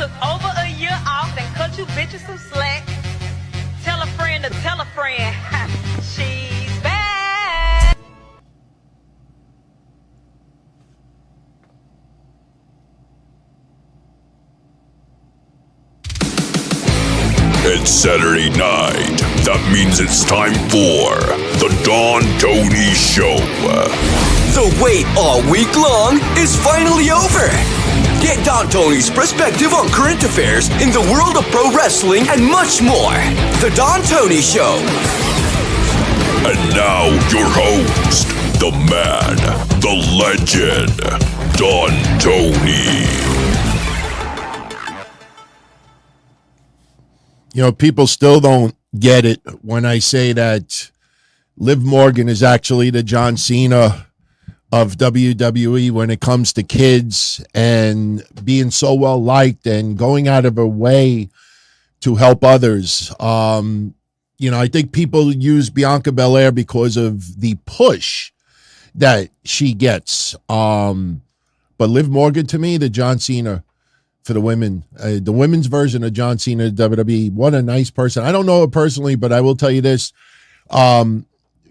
took over a year off and cut you bitches some slack. Tell a friend to tell a friend. She's back. It's Saturday night. That means it's time for the Don Tony Show. The wait all week long is finally over. Get Don Tony's perspective on current affairs in the world of pro wrestling and much more. The Don Tony Show. And now your host, the man, the legend, Don Tony. You know, people still don't get it when I say that Liv Morgan is actually the John Cena of WWE when it comes to kids and being so well liked and going out of her way to help others. You know, I think people use Bianca Belair because of the push that she gets. But Liv Morgan, to me, the John Cena for the women, the women's version of John Cena at WWE. What a nice person. I don't know her personally, but I will tell you this.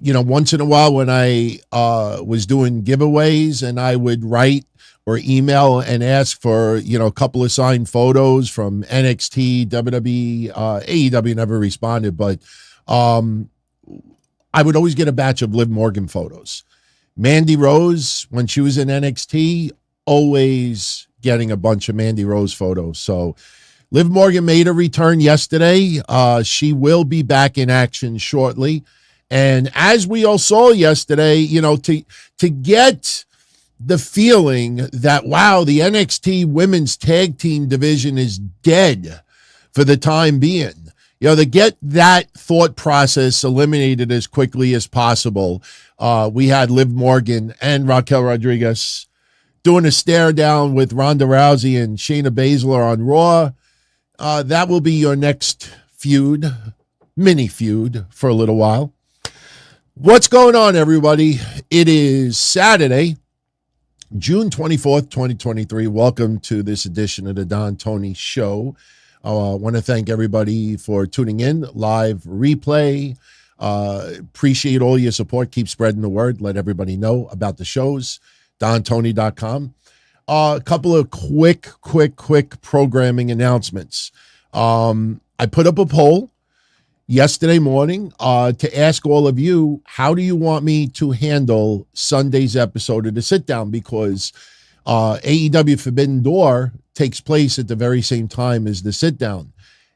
You know, once in a while when I was doing giveaways and I would write or email and ask for, you know, a couple of signed photos from NXT, WWE, AEW never responded, but I would always get a batch of Liv Morgan photos. Mandy Rose, when she was in NXT, always getting a bunch of Mandy Rose photos. So Liv Morgan made a return yesterday. She will be back in action shortly. And as we all saw yesterday, you know, to get the feeling that, wow, the NXT women's tag team division is dead for the time being, you know, to get that thought process eliminated as quickly as possible, we had Liv Morgan and Raquel Rodriguez doing a stare down with Ronda Rousey and Shayna Baszler on Raw. That will be your next feud, mini feud for a little while. What's going on, everybody? It is Saturday, June 24th, 2023. Welcome to this edition of the Don Tony Show. I want to thank everybody for tuning in, live replay. Appreciate all your support. Keep spreading the word. Let everybody know about the shows. DonTony.com. A couple of quick programming announcements. I put up a poll yesterday morning to ask all of you, how do you want me to handle Sunday's episode of The Sit Down? Because AEW Forbidden Door takes place at the very same time as The Sit Down.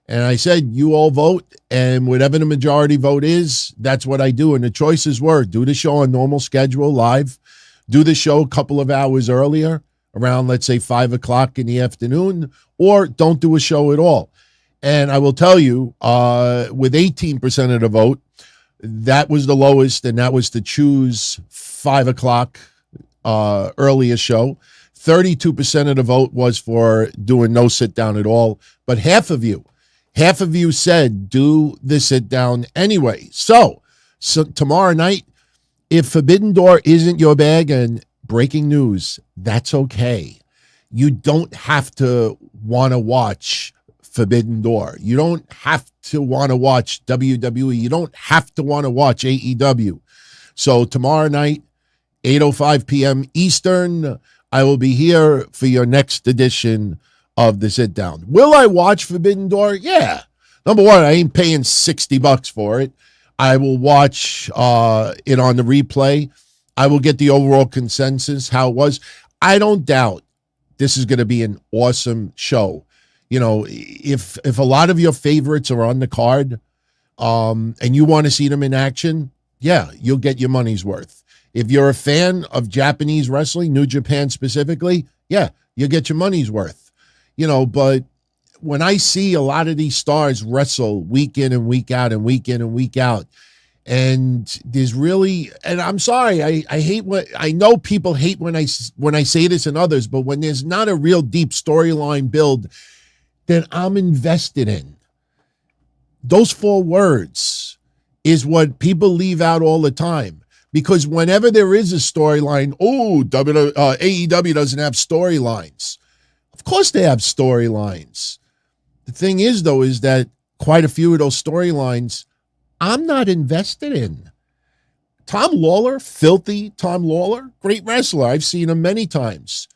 And I said, you all vote, and whatever the majority vote is, that's what I do. And the choices were, do the show on normal schedule, live, do the show a couple of hours earlier, around, let's say, 5 o'clock in the afternoon, or don't do a show at all. And I will tell you, with 18% of the vote, that was the lowest, and that was to choose 5 o'clock earlier show. 32% of the vote was for doing no sit down at all. But half of you said do the sit down anyway. So tomorrow night, if Forbidden Door isn't your bag, and breaking news, that's okay. You don't have to want to watch Forbidden Door. You don't have to want to watch WWE. You don't have to want to watch AEW. So tomorrow night, 8:05 p.m. Eastern, I will be here for your next edition of The Sit Down. Will I watch Forbidden Door? Yeah. Number one, I ain't paying $60 for it. I will watch it on the replay. I will get the overall consensus, how it was. I don't doubt this is going to be an awesome show. You know, if a lot of your favorites are on the card and you want to see them in action, yeah, you'll get your money's worth. If you're a fan of Japanese wrestling, New Japan specifically, yeah, you'll get your money's worth. You know, but when I see a lot of these stars wrestle week in and week out and week in and week out, and there's really, and I'm sorry, I hate what, I know people hate when I say this and others, but when there's not a real deep storyline build that I'm invested in, those 4 words is what people leave out all the time. Because whenever there is a storyline, AEW doesn't have storylines. Of course they have storylines. The thing is, though, is that quite a few of those storylines I'm not invested in. Tom Lawler, filthy Tom Lawler, great wrestler. I've seen him many times.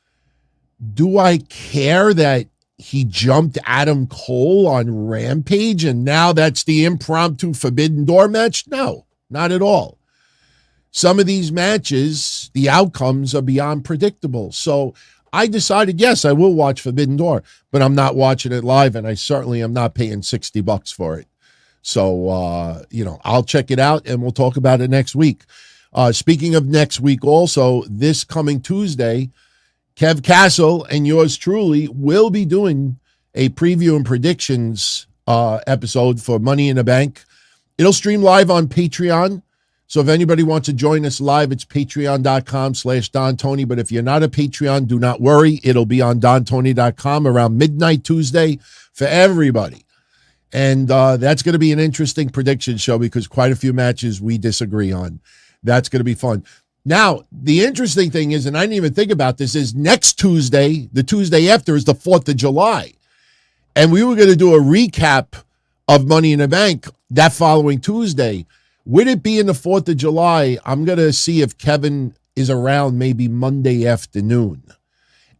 Do I care that he jumped Adam Cole on Rampage and now that's the impromptu Forbidden Door match? No, not at all. Some of these matches, the outcomes are beyond predictable. So I decided, yes, I will watch Forbidden Door, but I'm not watching it live, and I certainly am not paying $60 for it. So, I'll check it out, and we'll talk about it next week. Speaking of next week also, this coming Tuesday, Kev Castle and yours truly will be doing a preview and predictions episode for Money in the Bank. It'll stream live on Patreon. So if anybody wants to join us live, it's patreon.com/Don Tony. But if you're not a Patreon, do not worry. It'll be on dontony.com around midnight Tuesday for everybody. And that's going to be an interesting prediction show because quite a few matches we disagree on. That's going to be fun. Now, the interesting thing is, and I didn't even think about this, is next Tuesday, the Tuesday after, is the 4th of July. And we were going to do a recap of Money in the Bank that following Tuesday. Would it be in the 4th of July? I'm going to see if Kevin is around maybe Monday afternoon.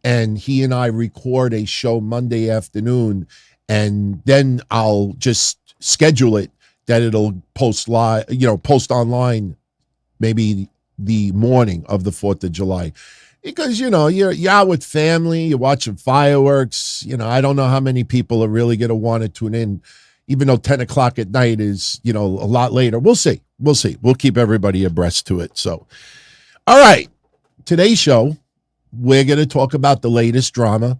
And he and I record a show Monday afternoon. And then I'll just schedule it that it'll post live, post online maybe the morning of the 4th of July. Because, you're out with family, you're watching fireworks. I don't know how many people are really going to want to tune in, even though 10 o'clock at night is, a lot later. We'll see. We'll keep everybody abreast to it. So, all right. Today's show, we're going to talk about the latest drama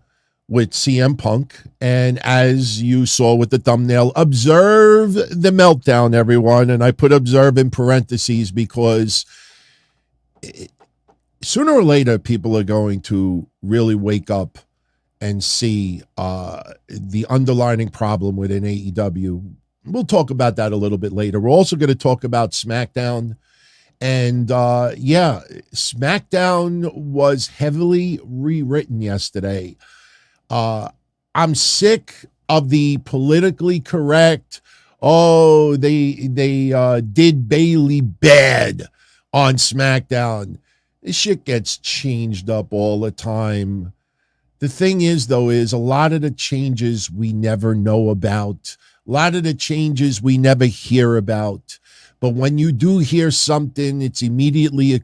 with CM Punk. And as you saw with the thumbnail, observe the meltdown, everyone. And I put observe in parentheses because sooner or later, people are going to really wake up and see the underlying problem within AEW. We'll talk about that a little bit later. We're also going to talk about SmackDown. And SmackDown was heavily rewritten yesterday. I'm sick of the politically correct, they did Bayley bad on SmackDown. This shit gets changed up all the time. The thing is, though, is a lot of the changes we never know about. A lot of the changes we never hear about. But when you do hear something, it's immediately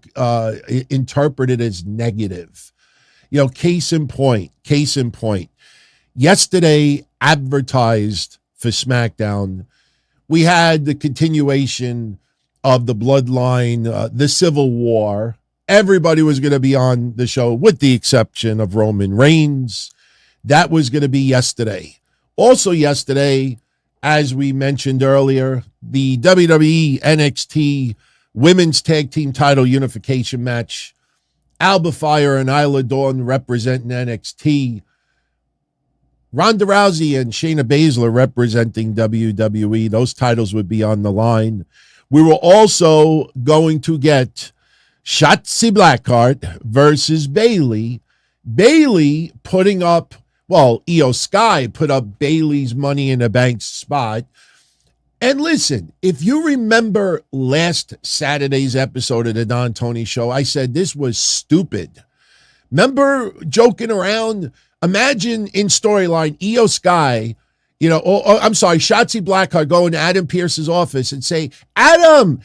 interpreted as negative. Case in point. Yesterday, advertised for SmackDown, we had the continuation of the Bloodline, the Civil War. Everybody was going to be on the show with the exception of Roman Reigns. That was going to be yesterday. Also yesterday, as we mentioned earlier, the WWE NXT Women's Tag Team Title Unification match. Alba Fire and Isla Dawn representing NXT. Ronda Rousey and Shayna Baszler representing WWE. Those titles would be on the line. We were also going to get Shotzi Blackheart versus Bayley. Bayley putting up, Io Sky put up Bayley's Money in the Bank spot. And listen, if you remember last Saturday's episode of the Don Tony Show, I said this was stupid. Remember joking around? Imagine in storyline, Io Sky, Shotzi Blackheart going to Adam Pearce's office and say, Adam,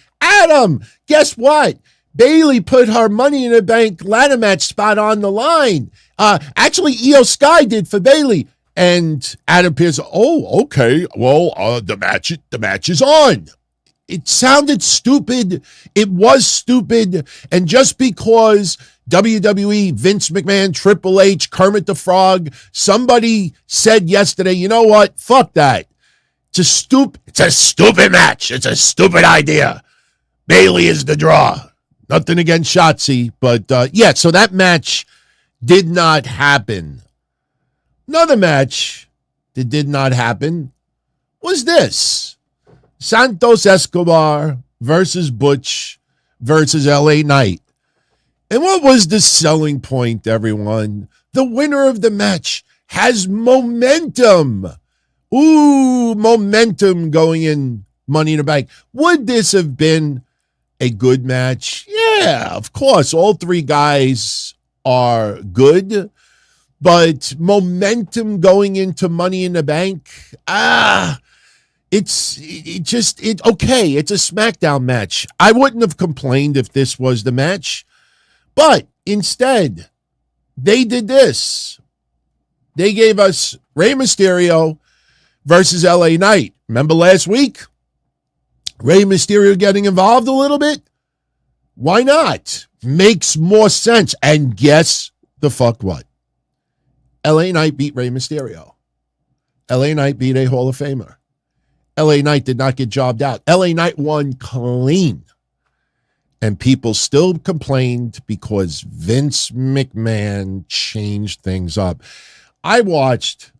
guess what? Bayley put her Money in the Bank ladder match spot on the line. Actually, Io Sky did for Bayley. And Adam Pearce, okay. Well, the match is on. It sounded stupid. It was stupid. And just because WWE, Vince McMahon, Triple H, Kermit the Frog, somebody said yesterday, you know what? Fuck that. It's a stupid match. It's a stupid idea. Bayley is the draw. Nothing against Shotzi, but so that match did not happen. Another match that did not happen was this. Santos Escobar versus Butch versus LA Knight. And what was the selling point, everyone? The winner of the match has momentum. Ooh, momentum going in Money in the Bank. Would this have been a good match? Yeah, of course. All three guys are good, but momentum going into Money in the Bank, okay. It's a SmackDown match. I wouldn't have complained if this was the match, but instead, they did this. They gave us Rey Mysterio versus LA Knight. Remember last week? Rey Mysterio getting involved a little bit? Why not? Makes more sense. And guess the fuck what? LA Knight beat Rey Mysterio. LA Knight beat a Hall of Famer. LA Knight did not get jobbed out. LA Knight won clean. And people still complained because Vince McMahon changed things up. I watched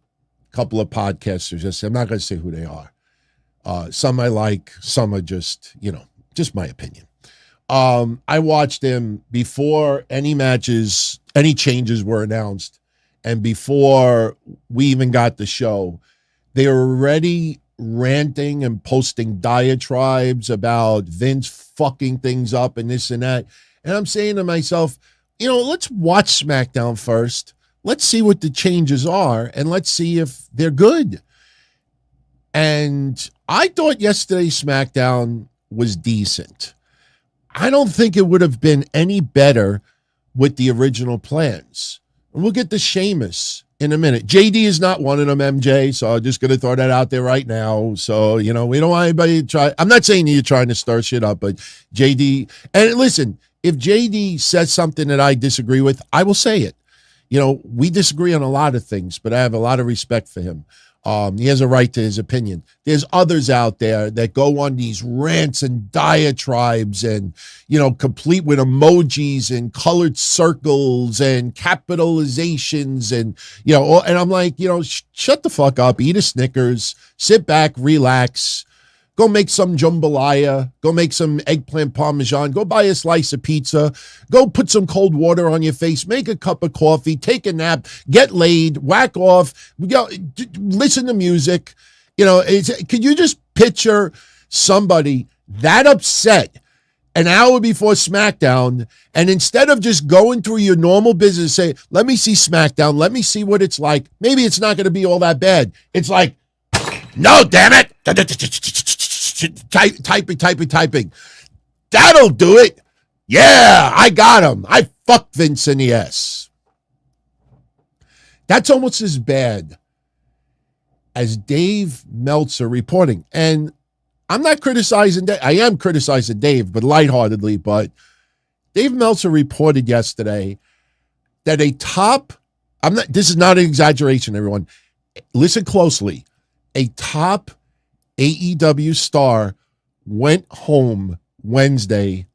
a couple of podcasters. I'm not going to say who they are. Some I like, some are just my opinion. I watched them before any matches, any changes were announced, and before we even got the show. They were already ranting and posting diatribes about Vince fucking things up and this and that. And I'm saying to myself, let's watch SmackDown first. Let's see what the changes are, and let's see if they're good. And I thought yesterday's SmackDown was decent. I don't think it would have been any better with the original plans. And we'll get to Sheamus in a minute. JD is not one of them, MJ, so I'm just going to throw that out there right now. So, we don't want anybody to try. I'm not saying you're trying to stir shit up, but JD, and listen, if JD says something that I disagree with, I will say it. We disagree on a lot of things, but I have a lot of respect for him. He has a right to his opinion. There's others out there that go on these rants and diatribes and, complete with emojis and colored circles and capitalizations and, and I'm like, shut the fuck up, eat a Snickers, sit back, relax, go make some jambalaya, go make some eggplant parmesan, go buy a slice of pizza, go put some cold water on your face, make a cup of coffee, take a nap, get laid, whack off, listen to music. Could you just picture somebody that upset an hour before SmackDown, and instead of just going through your normal business, say, let me see SmackDown, let me see what it's like. Maybe it's not going to be all that bad. It's like, no, damn it. Typing. That'll do it. Yeah, I got him. I fucked Vince in the ass. That's almost as bad as Dave Meltzer reporting. And I'm not criticizing Dave. I am criticizing Dave, but lightheartedly. But Dave Meltzer reported yesterday that this is not an exaggeration, everyone. Listen closely. A top AEW star went home Wednesday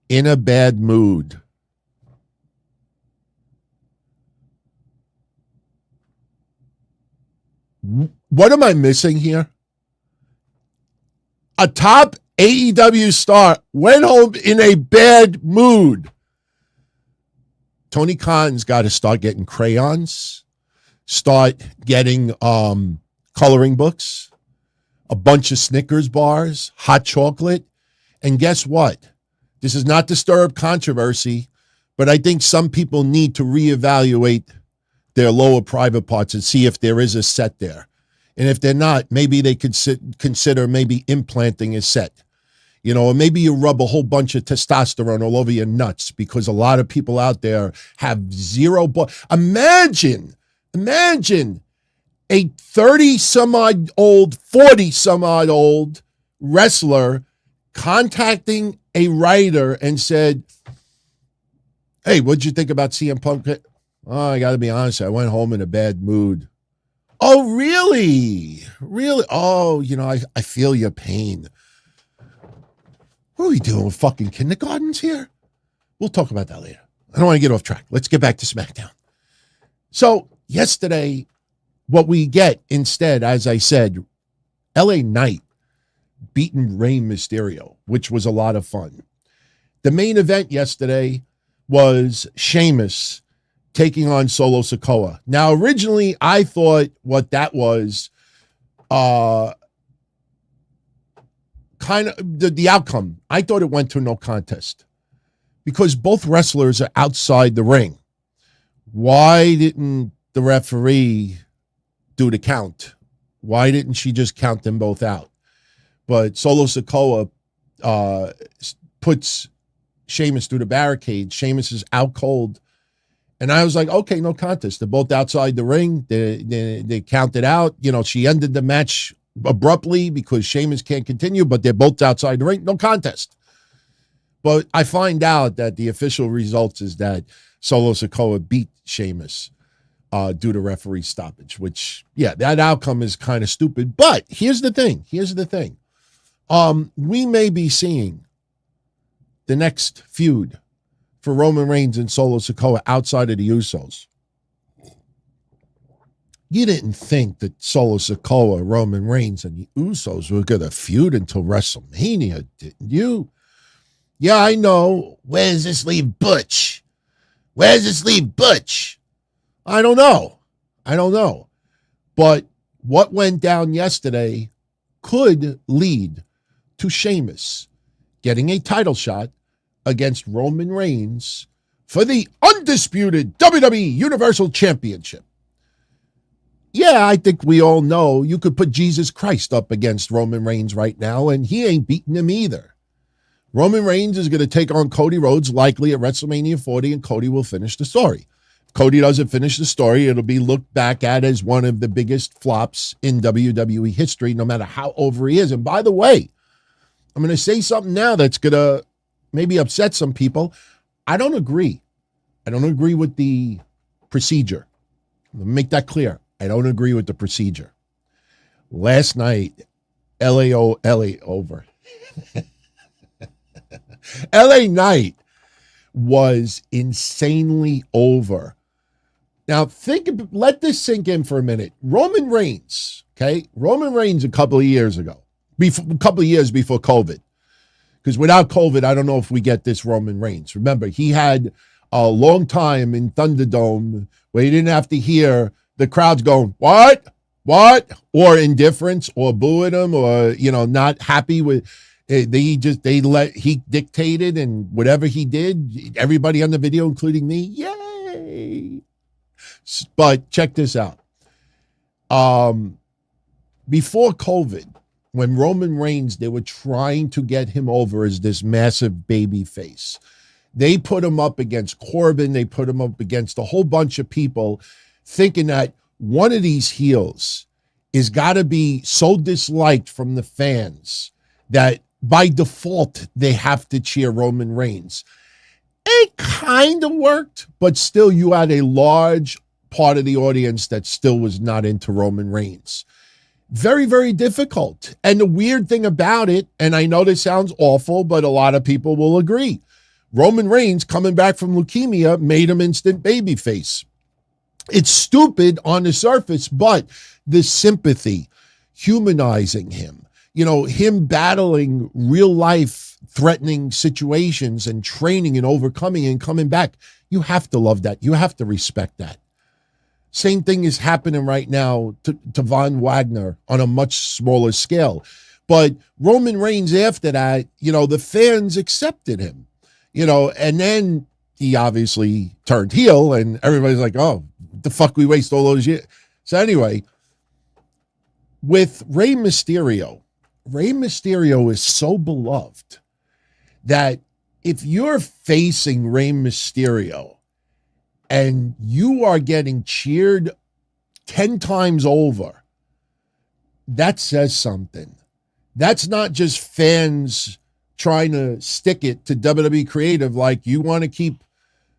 in a bad mood. What am I missing here? A top AEW star went home in a bad mood. Tony Khan's got to start getting crayons, start getting coloring books, a bunch of Snickers bars, hot chocolate. And guess what? This is not to stir up controversy, but I think some people need to reevaluate their lower private parts and see if there is a set there. And if they're not, maybe they could consider maybe implanting a set. Or maybe you rub a whole bunch of testosterone all over your nuts, because a lot of people out there have zero. Imagine a 30-some-odd-old, 40-some-odd-old wrestler contacting a writer and said, hey, what'd you think about CM Punk? Oh, I got to be honest, I went home in a bad mood. Oh, really? Really? Oh, I feel your pain. What are we doing with fucking kindergartens here? We'll talk about that later. I don't want to get off track. Let's get back to SmackDown. So yesterday, what we get instead, as I said, LA Knight beating Rey Mysterio, which was a lot of fun. The main event yesterday was Sheamus taking on Solo Sikoa. Now, originally, I thought what that was kind of the outcome. I thought it went to no contest because both wrestlers are outside the ring. Why didn't the referee do the count? Why didn't she just count them both out? But Solo Sikoa puts Sheamus through the barricade. Sheamus is out cold. And I was like, okay, no contest. They're both outside the ring. They counted out. You know, she ended the match abruptly because Sheamus can't continue, but they're both outside the ring. No contest. But I find out that the official results is that Solo Sikoa beat Sheamus due to referee stoppage, which, yeah, that outcome is kind of stupid. But here's the thing. We may be seeing the next feud for Roman Reigns and Solo Sikoa outside of the Usos. You didn't think that Solo Sikoa, Roman Reigns, and the Usos were going to feud until WrestleMania, didn't you? Yeah, I know. Where does this leave Butch? I don't know. But what went down yesterday could lead to Sheamus getting a title shot against Roman Reigns for the undisputed WWE Universal Championship. Yeah, I think we all know you could put Jesus Christ up against Roman Reigns right now, and he ain't beating him either. Roman Reigns is going to take on Cody Rhodes likely at WrestleMania 40, and Cody will finish the story. If Cody doesn't finish the story, it'll be looked back at as one of the biggest flops in WWE history, no matter how over he is. And by the way, I'm going to say something now that's going to maybe upset some people. I don't agree. I don't agree with the procedure. Let me make that clear. I don't agree with the procedure. Last night, LA over. LA Knight was insanely over. Now, let this sink in for a minute. Roman Reigns, okay? Roman Reigns a couple of years ago, a couple of years before COVID. Because without COVID, I don't know if we get this Roman Reigns. Remember, he had a long time in Thunderdome where he didn't have to hear the crowds going, what? Or indifference or booing him or, not happy with he dictated, and whatever he did, everybody on the video, including me, yay. But check this out. Before COVID, when Roman Reigns, they were trying to get him over as this massive baby face. They put him up against Corbin. They put him up against a whole bunch of people, thinking that one of these heels is got to be so disliked from the fans that by default they have to cheer Roman Reigns. It kind of worked, but still you had a large part of the audience that still was not into Roman Reigns. Very, very difficult. And the weird thing about it, and I know this sounds awful, but a lot of people will agree, Roman Reigns coming back from leukemia made him instant babyface. It's stupid on the surface, but the sympathy, humanizing him, him battling real life threatening situations and training and overcoming and coming back, you have to love that. You have to respect that. Same thing is happening right now to Von Wagner on a much smaller scale. But Roman Reigns after that, the fans accepted him, and then he obviously turned heel and everybody's like, oh, the fuck we waste all those years. So anyway, with Rey Mysterio is so beloved that if you're facing Rey Mysterio and you are getting cheered 10 times over, that says something. That's not just fans trying to stick it to WWE creative like you want to keep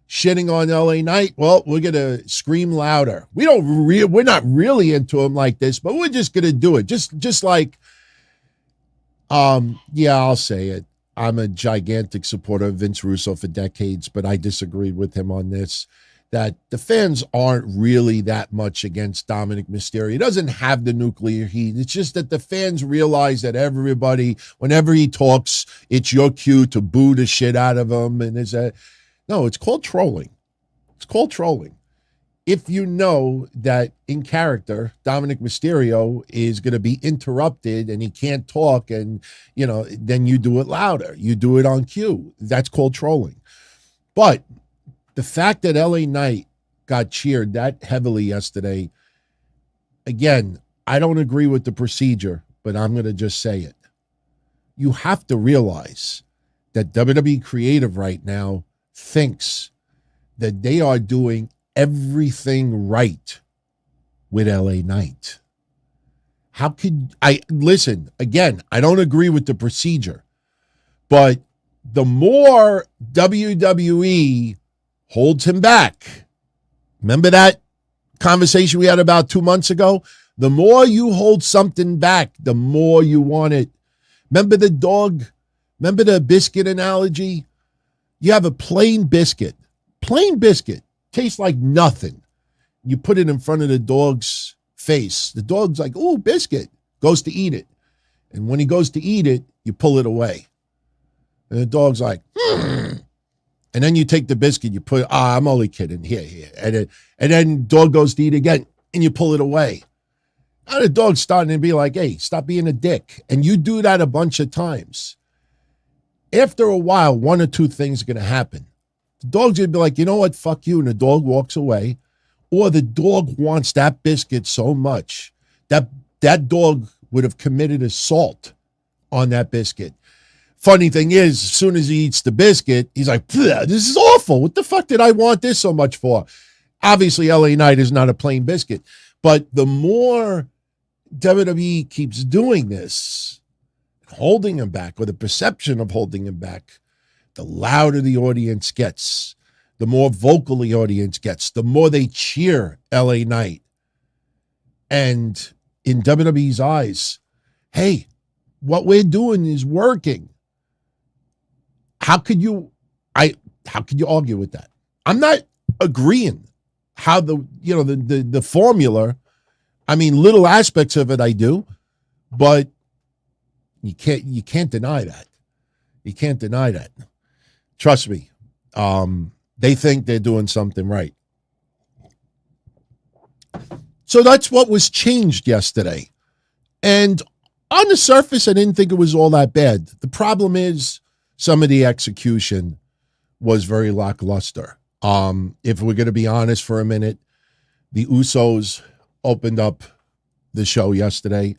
shitting on LA Knight. Well, we're going to scream louder. We're not really into him like this, but we're just going to do it. Just like, yeah, I'll say it. I'm a gigantic supporter of Vince Russo for decades, but I disagreed with him on this, that the fans aren't really that much against Dominic Mysterio. He doesn't have the nuclear heat. It's just that the fans realize that everybody, whenever he talks, it's your cue to boo the shit out of him. And no, it's called trolling. It's called trolling. if you know that in character, Dominic Mysterio is going to be interrupted and he can't talk, and, then you do it louder. You do it on cue. That's called trolling. But the fact that LA Knight got cheered that heavily yesterday, again, I don't agree with the procedure, but I'm going to just say it. You have to realize that WWE Creative right now thinks that they are doing everything right with LA Knight. How could I listen? Again, I don't agree with the procedure, but the more WWE holds him back, remember that conversation we had about 2 months ago? The more you hold something back, the more you want it. Remember the dog? Remember the biscuit analogy? You have a plain biscuit. Plain biscuit. Tastes like nothing. You put it in front of the dog's face. The dog's like, ooh, biscuit. Goes to eat it. And when he goes to eat it, you pull it away. And the dog's like, And then you take the biscuit, you put, I'm only kidding. Here. And then dog goes to eat again, and you pull it away. And the dog's starting to be like, hey, stop being a dick. And you do that a bunch of times. After a while, one or two things are going to happen. The dog's going to be like, you know what, fuck you. And the dog walks away. Or the dog wants that biscuit so much that that dog would have committed assault on that biscuit. Funny thing is, as soon as he eats the biscuit, he's like, this is awful. What the fuck did I want this so much for? Obviously, LA Knight is not a plain biscuit. But the more WWE keeps doing this, holding him back, or the perception of holding him back, the louder the audience gets, the more vocal the audience gets, the more they cheer LA Knight. And in WWE's eyes, hey, what we're doing is working. How could you argue with that? I'm not agreeing how the formula. I mean, little aspects of it I do, but you can't deny that. You can't deny that. Trust me. They think they're doing something right. So that's what was changed yesterday. And on the surface, I didn't think it was all that bad. The problem is some of the execution was very lackluster. If we're going to be honest for a minute, the Usos opened up the show yesterday.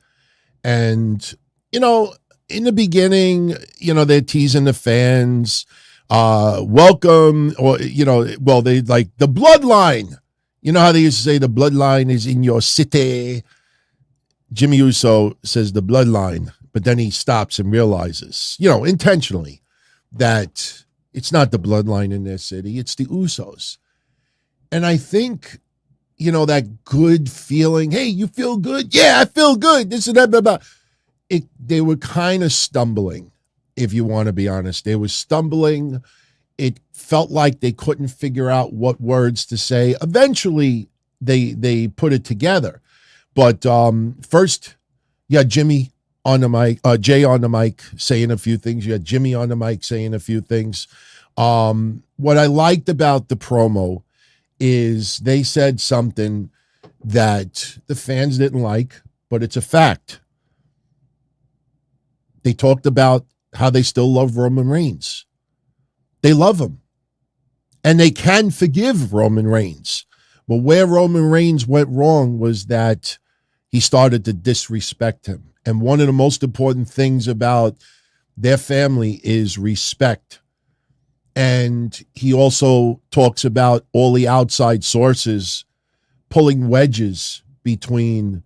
And, in the beginning, they're teasing the fans. Welcome, or, they like the bloodline. You know how they used to say the bloodline is in your city? Jimmy Uso says the bloodline, but then he stops and realizes, intentionally, that it's not the bloodline in their city, it's the Usos. And I think, that good feeling, hey, you feel good? Yeah, I feel good. This and that, blah, blah. They were kind of stumbling, if you want to be honest. They were stumbling. It felt like they couldn't figure out what words to say. Eventually, they put it together. But first, you had Jimmy on the mic, Jay on the mic saying a few things. You had Jimmy on the mic saying a few things. What I liked about the promo is they said something that the fans didn't like, but it's a fact. They talked about how they still love Roman Reigns. They love him. And they can forgive Roman Reigns. But where Roman Reigns went wrong was that he started to disrespect him. And one of the most important things about their family is respect. And he also talks about all the outside sources pulling wedges between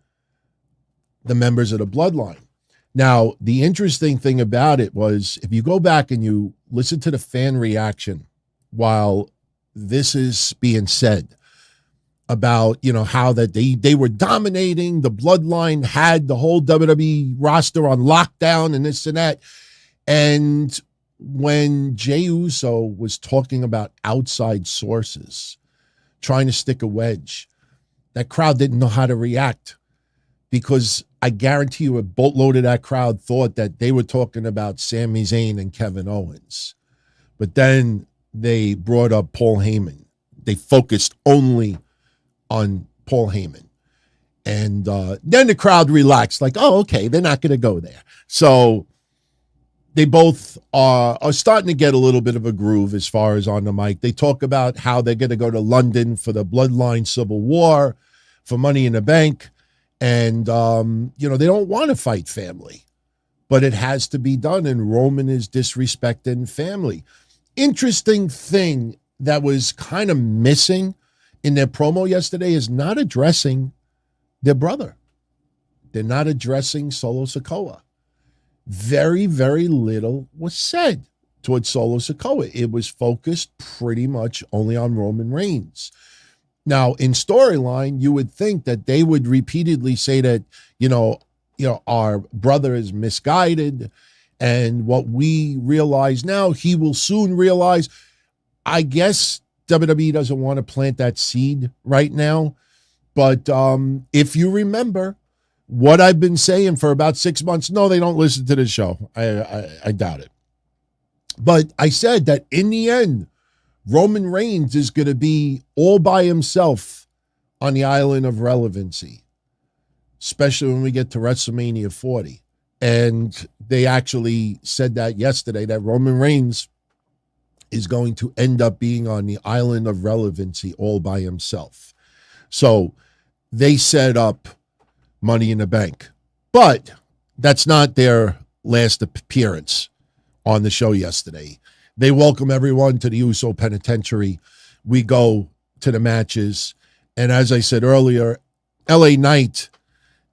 the members of the bloodline. Now, the interesting thing about it was, if you go back and you listen to the fan reaction while this is being said about, how that they were dominating, the bloodline had the whole WWE roster on lockdown and this and that. And when Jey Uso was talking about outside sources, trying to stick a wedge, that crowd didn't know how to react, because I guarantee you a boatload of that crowd thought that they were talking about Sami Zayn and Kevin Owens. But then they brought up Paul Heyman. They focused only on Paul Heyman. And then the crowd relaxed, like, oh, okay, they're not going to go there. So they both are starting to get a little bit of a groove as far as on the mic. They talk about how they're going to go to London for the Bloodline Civil War, for Money in the Bank. And, they don't want to fight family, but it has to be done. And Roman is disrespecting family. Interesting thing that was kind of missing in their promo yesterday is not addressing their brother. They're not addressing Solo Sikoa. Very, very little was said towards Solo Sikoa. It was focused pretty much only on Roman Reigns. Now, in storyline, you would think that they would repeatedly say that, our brother is misguided, and what we realize now, he will soon realize. I guess WWE doesn't want to plant that seed right now. But if you remember what I've been saying for about 6 months, no, they don't listen to the show. I doubt it. But I said that in the end, Roman Reigns is going to be all by himself on the island of relevancy, especially when we get to WrestleMania 40. And they actually said that yesterday, that Roman Reigns is going to end up being on the island of relevancy all by himself. So they set up Money in the Bank. But that's not their last appearance on the show yesterday. They welcome everyone to the Uso Penitentiary. We go to the matches. And as I said earlier, LA Knight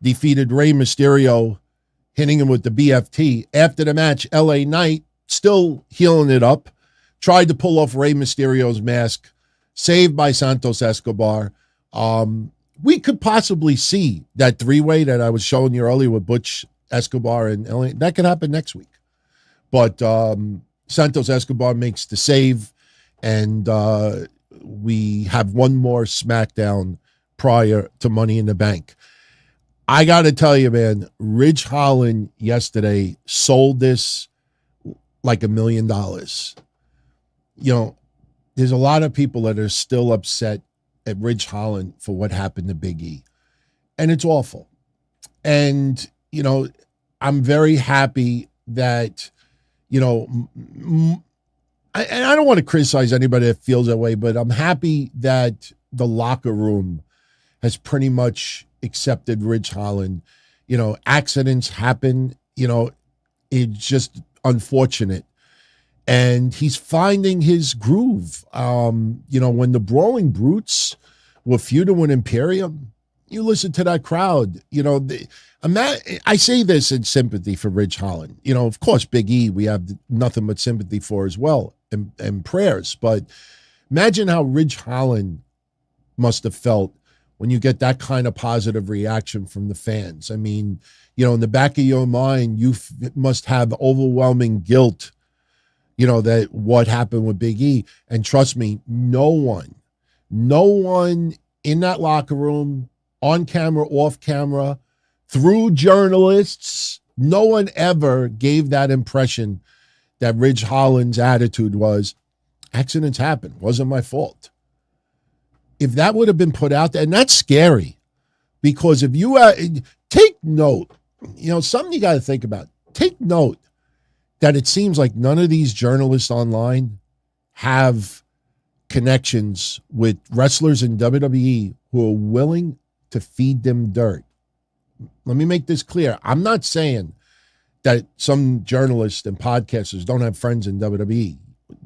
defeated Rey Mysterio, hitting him with the BFT. After the match, LA Knight, still healing it up, tried to pull off Rey Mysterio's mask, saved by Santos Escobar. We could possibly see that three-way that I was showing you earlier with Butch, Escobar, and LA. That could happen next week. But Santos Escobar makes the save, and we have one more SmackDown prior to Money in the Bank. I got to tell you, man, Ridge Holland yesterday sold this like $1 million. There's a lot of people that are still upset at Ridge Holland for what happened to Big E. And it's awful. And, I'm very happy that, and I don't want to criticize anybody that feels that way, but I'm happy that the locker room has pretty much accepted Ridge Holland. Accidents happen, it's just unfortunate. And he's finding his groove. When the Brawling Brutes were feuding with Imperium, you listen to that crowd. I say this in sympathy for Ridge Holland. Of course, Big E, we have nothing but sympathy for as well, and prayers. But imagine how Ridge Holland must have felt when you get that kind of positive reaction from the fans. I mean, in the back of your mind, you must have overwhelming guilt, that what happened with Big E. And trust me, no one in that locker room, on camera, off camera, through journalists, no one ever gave that impression that Ridge Holland's attitude was, accidents happen, wasn't my fault. If that would have been put out there, and that's scary, because if you take note, something you got to think about, take note that it seems like none of these journalists online have connections with wrestlers in WWE who are willing to feed them dirt. Let me make this clear. I'm not saying that some journalists and podcasters don't have friends in WWE.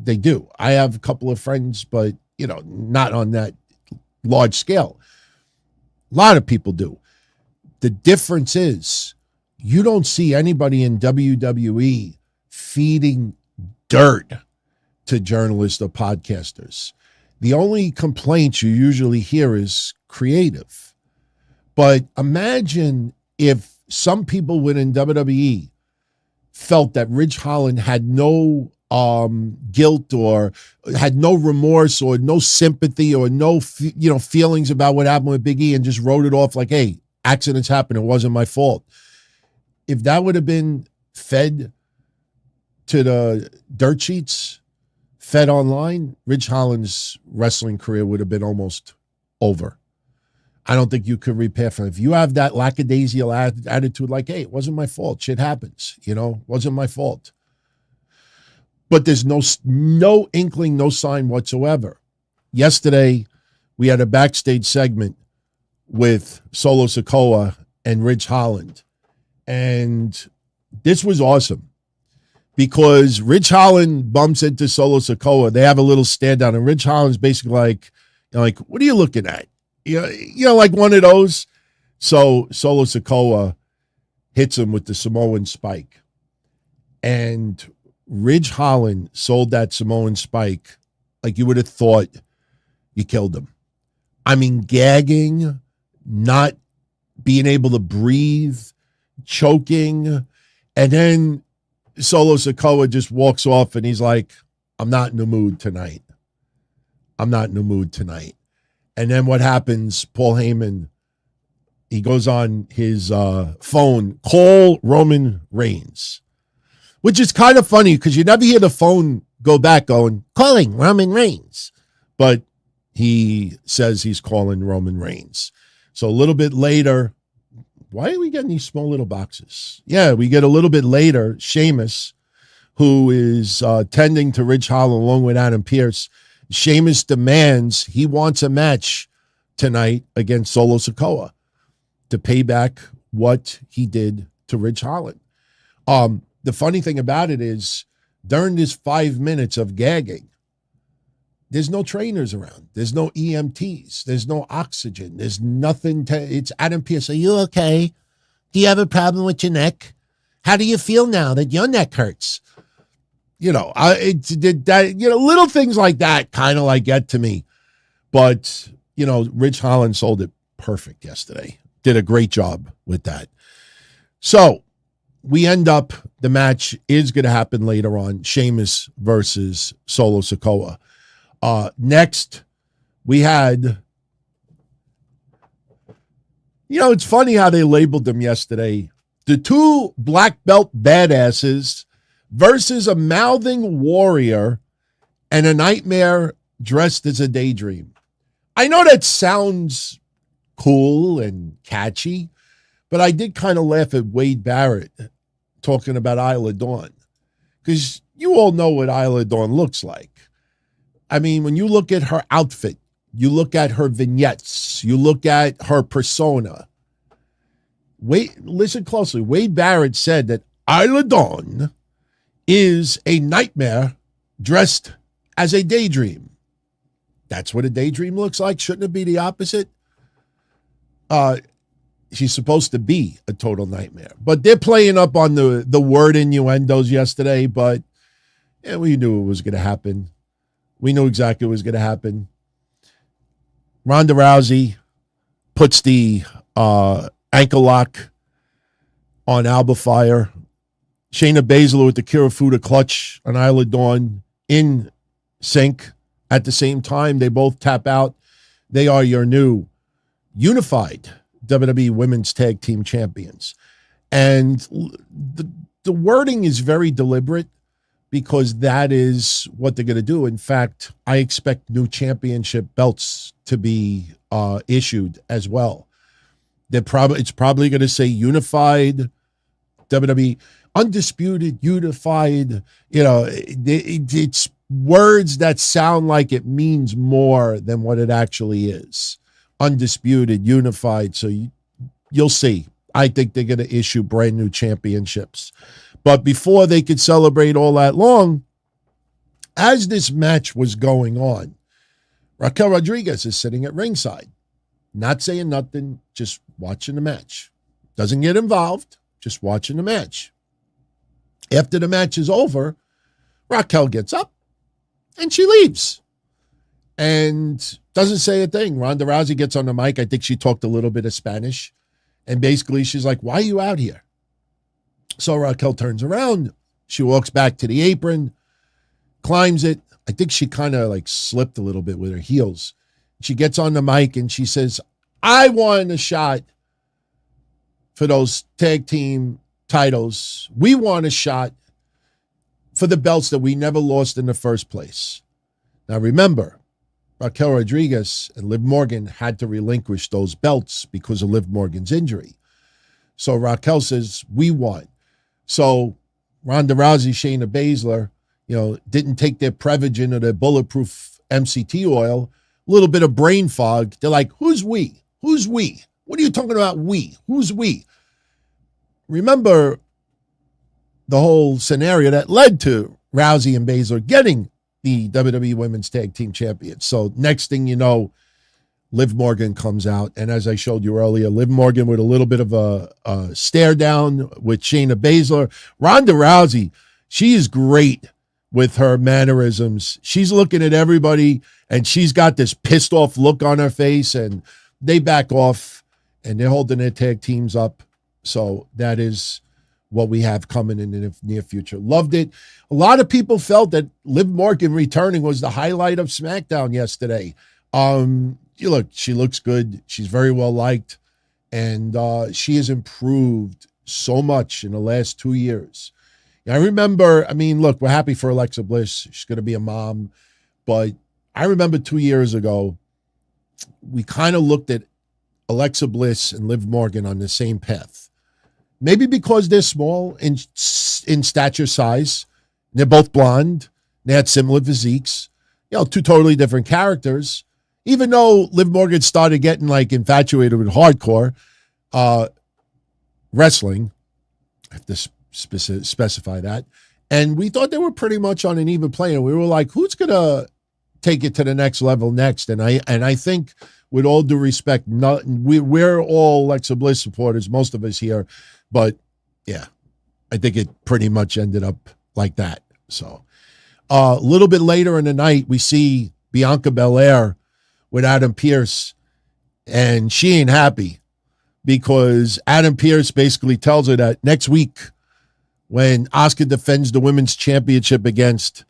They do. I have a couple of friends, but, not on that large scale. A lot of people do. The difference is you don't see anybody in WWE feeding dirt to journalists or podcasters. The only complaints you usually hear is creative. But imagine if some people within WWE felt that Ridge Holland had no guilt or had no remorse or no sympathy or no feelings about what happened with Big E and just wrote it off like, hey, accidents happen, it wasn't my fault. If that would have been fed to the dirt sheets, fed online, Ridge Holland's wrestling career would have been almost over. I don't think you could repair from it. If you have that lackadaisical attitude, like, hey, it wasn't my fault. Shit happens, wasn't my fault. But there's no inkling, no sign whatsoever. Yesterday, we had a backstage segment with Solo Sikoa and Ridge Holland. And this was awesome because Ridge Holland bumps into Solo Sikoa. They have a little stand down, and Ridge Holland's basically like, what are you looking at? Like one of those. So Solo Sikoa hits him with the Samoan spike. And Ridge Holland sold that Samoan spike like you would have thought you killed him. I mean, gagging, not being able to breathe, choking. And then Solo Sikoa just walks off and he's like, I'm not in the mood tonight. I'm not in the mood tonight. And then what happens? Paul Heyman, he goes on his phone, call Roman Reigns, which is kind of funny because you never hear the phone go back going, calling Roman Reigns. But he says he's calling Roman Reigns. So a little bit later, why are we getting these small little boxes? Yeah, we get a little bit later, Sheamus, who is tending to Ridge Holland along with Adam Pearce. Sheamus demands he wants a match tonight against Solo Sikoa to pay back what he did to Ridge Holland. The funny thing about it is during this 5 minutes of gagging, there's no trainers around. There's no EMTs. There's no oxygen. There's nothing it's Adam Pearce. Are you okay? Do you have a problem with your neck? How do you feel now that your neck hurts? Little things like that kind of like get to me. But, Ridge Holland sold it perfect yesterday. Did a great job with that. So we end up, the match is going to happen later on. Sheamus versus Solo Sikoa. Next, we had, it's funny how they labeled them yesterday. The two black belt badasses versus a mouthing warrior and a nightmare dressed as a daydream. I know that sounds cool and catchy, but I did kind of laugh at Wade Barrett talking about Isla Dawn because you all know what Isla Dawn looks like. I mean, when you look at her outfit, you look at her vignettes, you look at her persona. Listen closely. Wade Barrett said that Isla Dawn is a nightmare dressed as a daydream. That's what a daydream looks like. Shouldn't it be the opposite? She's supposed to be a total nightmare. But they're playing up on the word innuendos yesterday, but we knew it was going to happen. We knew exactly what was going to happen. Ronda Rousey puts the ankle lock on Alba Fire. Shayna Baszler with the Kirifuda clutch on Isla Dawn in sync. At the same time, they both tap out. They are your new unified WWE Women's Tag Team Champions. And the wording is very deliberate because that is what they're going to do. In fact, I expect new championship belts to be issued as well. It's probably going to say unified WWE, undisputed, unified. It's words that sound like it means more than what it actually is. Undisputed, unified. So you'll see. I think they're going to issue brand new championships. But before they could celebrate all that long, as this match was going on, Raquel Rodriguez is sitting at ringside, not saying nothing, just watching the match. Doesn't get involved, just watching the match. After the match is over, Raquel gets up and she leaves and doesn't say a thing. Ronda Rousey gets on the mic. I think she talked a little bit of Spanish. And basically she's like, why are you out here? So Raquel turns around. She walks back to the apron, climbs it. I think she kind of like slipped a little bit with her heels. She gets on the mic and she says, I want a shot for those tag team titles. We want a shot for the belts that we never lost in the first place. Now remember, Raquel Rodriguez and Liv Morgan had to relinquish those belts because of Liv Morgan's injury. So Raquel says, we won. So Ronda Rousey, Shayna Baszler, didn't take their Prevagen or their bulletproof MCT oil, a little bit of brain fog. They're like, who's we? Who's we? What are you talking about, we? Who's we? Remember the whole scenario that led to Rousey and Baszler getting the WWE Women's Tag Team Champions. So next thing you know, Liv Morgan comes out. And as I showed you earlier, Liv Morgan with a little bit of a stare down with Shayna Baszler. Ronda Rousey, she is great with her mannerisms. She's looking at everybody, and she's got this pissed off look on her face, and they back off, and they're holding their tag teams up. So that is what we have coming in the near future. Loved it. A lot of people felt that Liv Morgan returning was the highlight of SmackDown yesterday. She looks good. She's very well liked, and she has improved so much in the last 2 years. I remember, look, we're happy for Alexa Bliss. She's going to be a mom, but I remember 2 years ago, we kind of looked at Alexa Bliss and Liv Morgan on the same path. Maybe because they're small in stature size. They're both blonde. They had similar physiques. Two totally different characters. Even though Liv Morgan started getting infatuated with hardcore wrestling, I have to specify that. And we thought they were pretty much on an even plane. We were like, who's going to take it to the next level next? And I think, with all due respect, we're all Alexa Bliss supporters, most of us here. But yeah, I think it pretty much ended up like that. So a little bit later in the night, we see Bianca Belair with Adam Pearce, and she ain't happy because Adam Pearce basically tells her that next week, when Asuka defends the women's championship against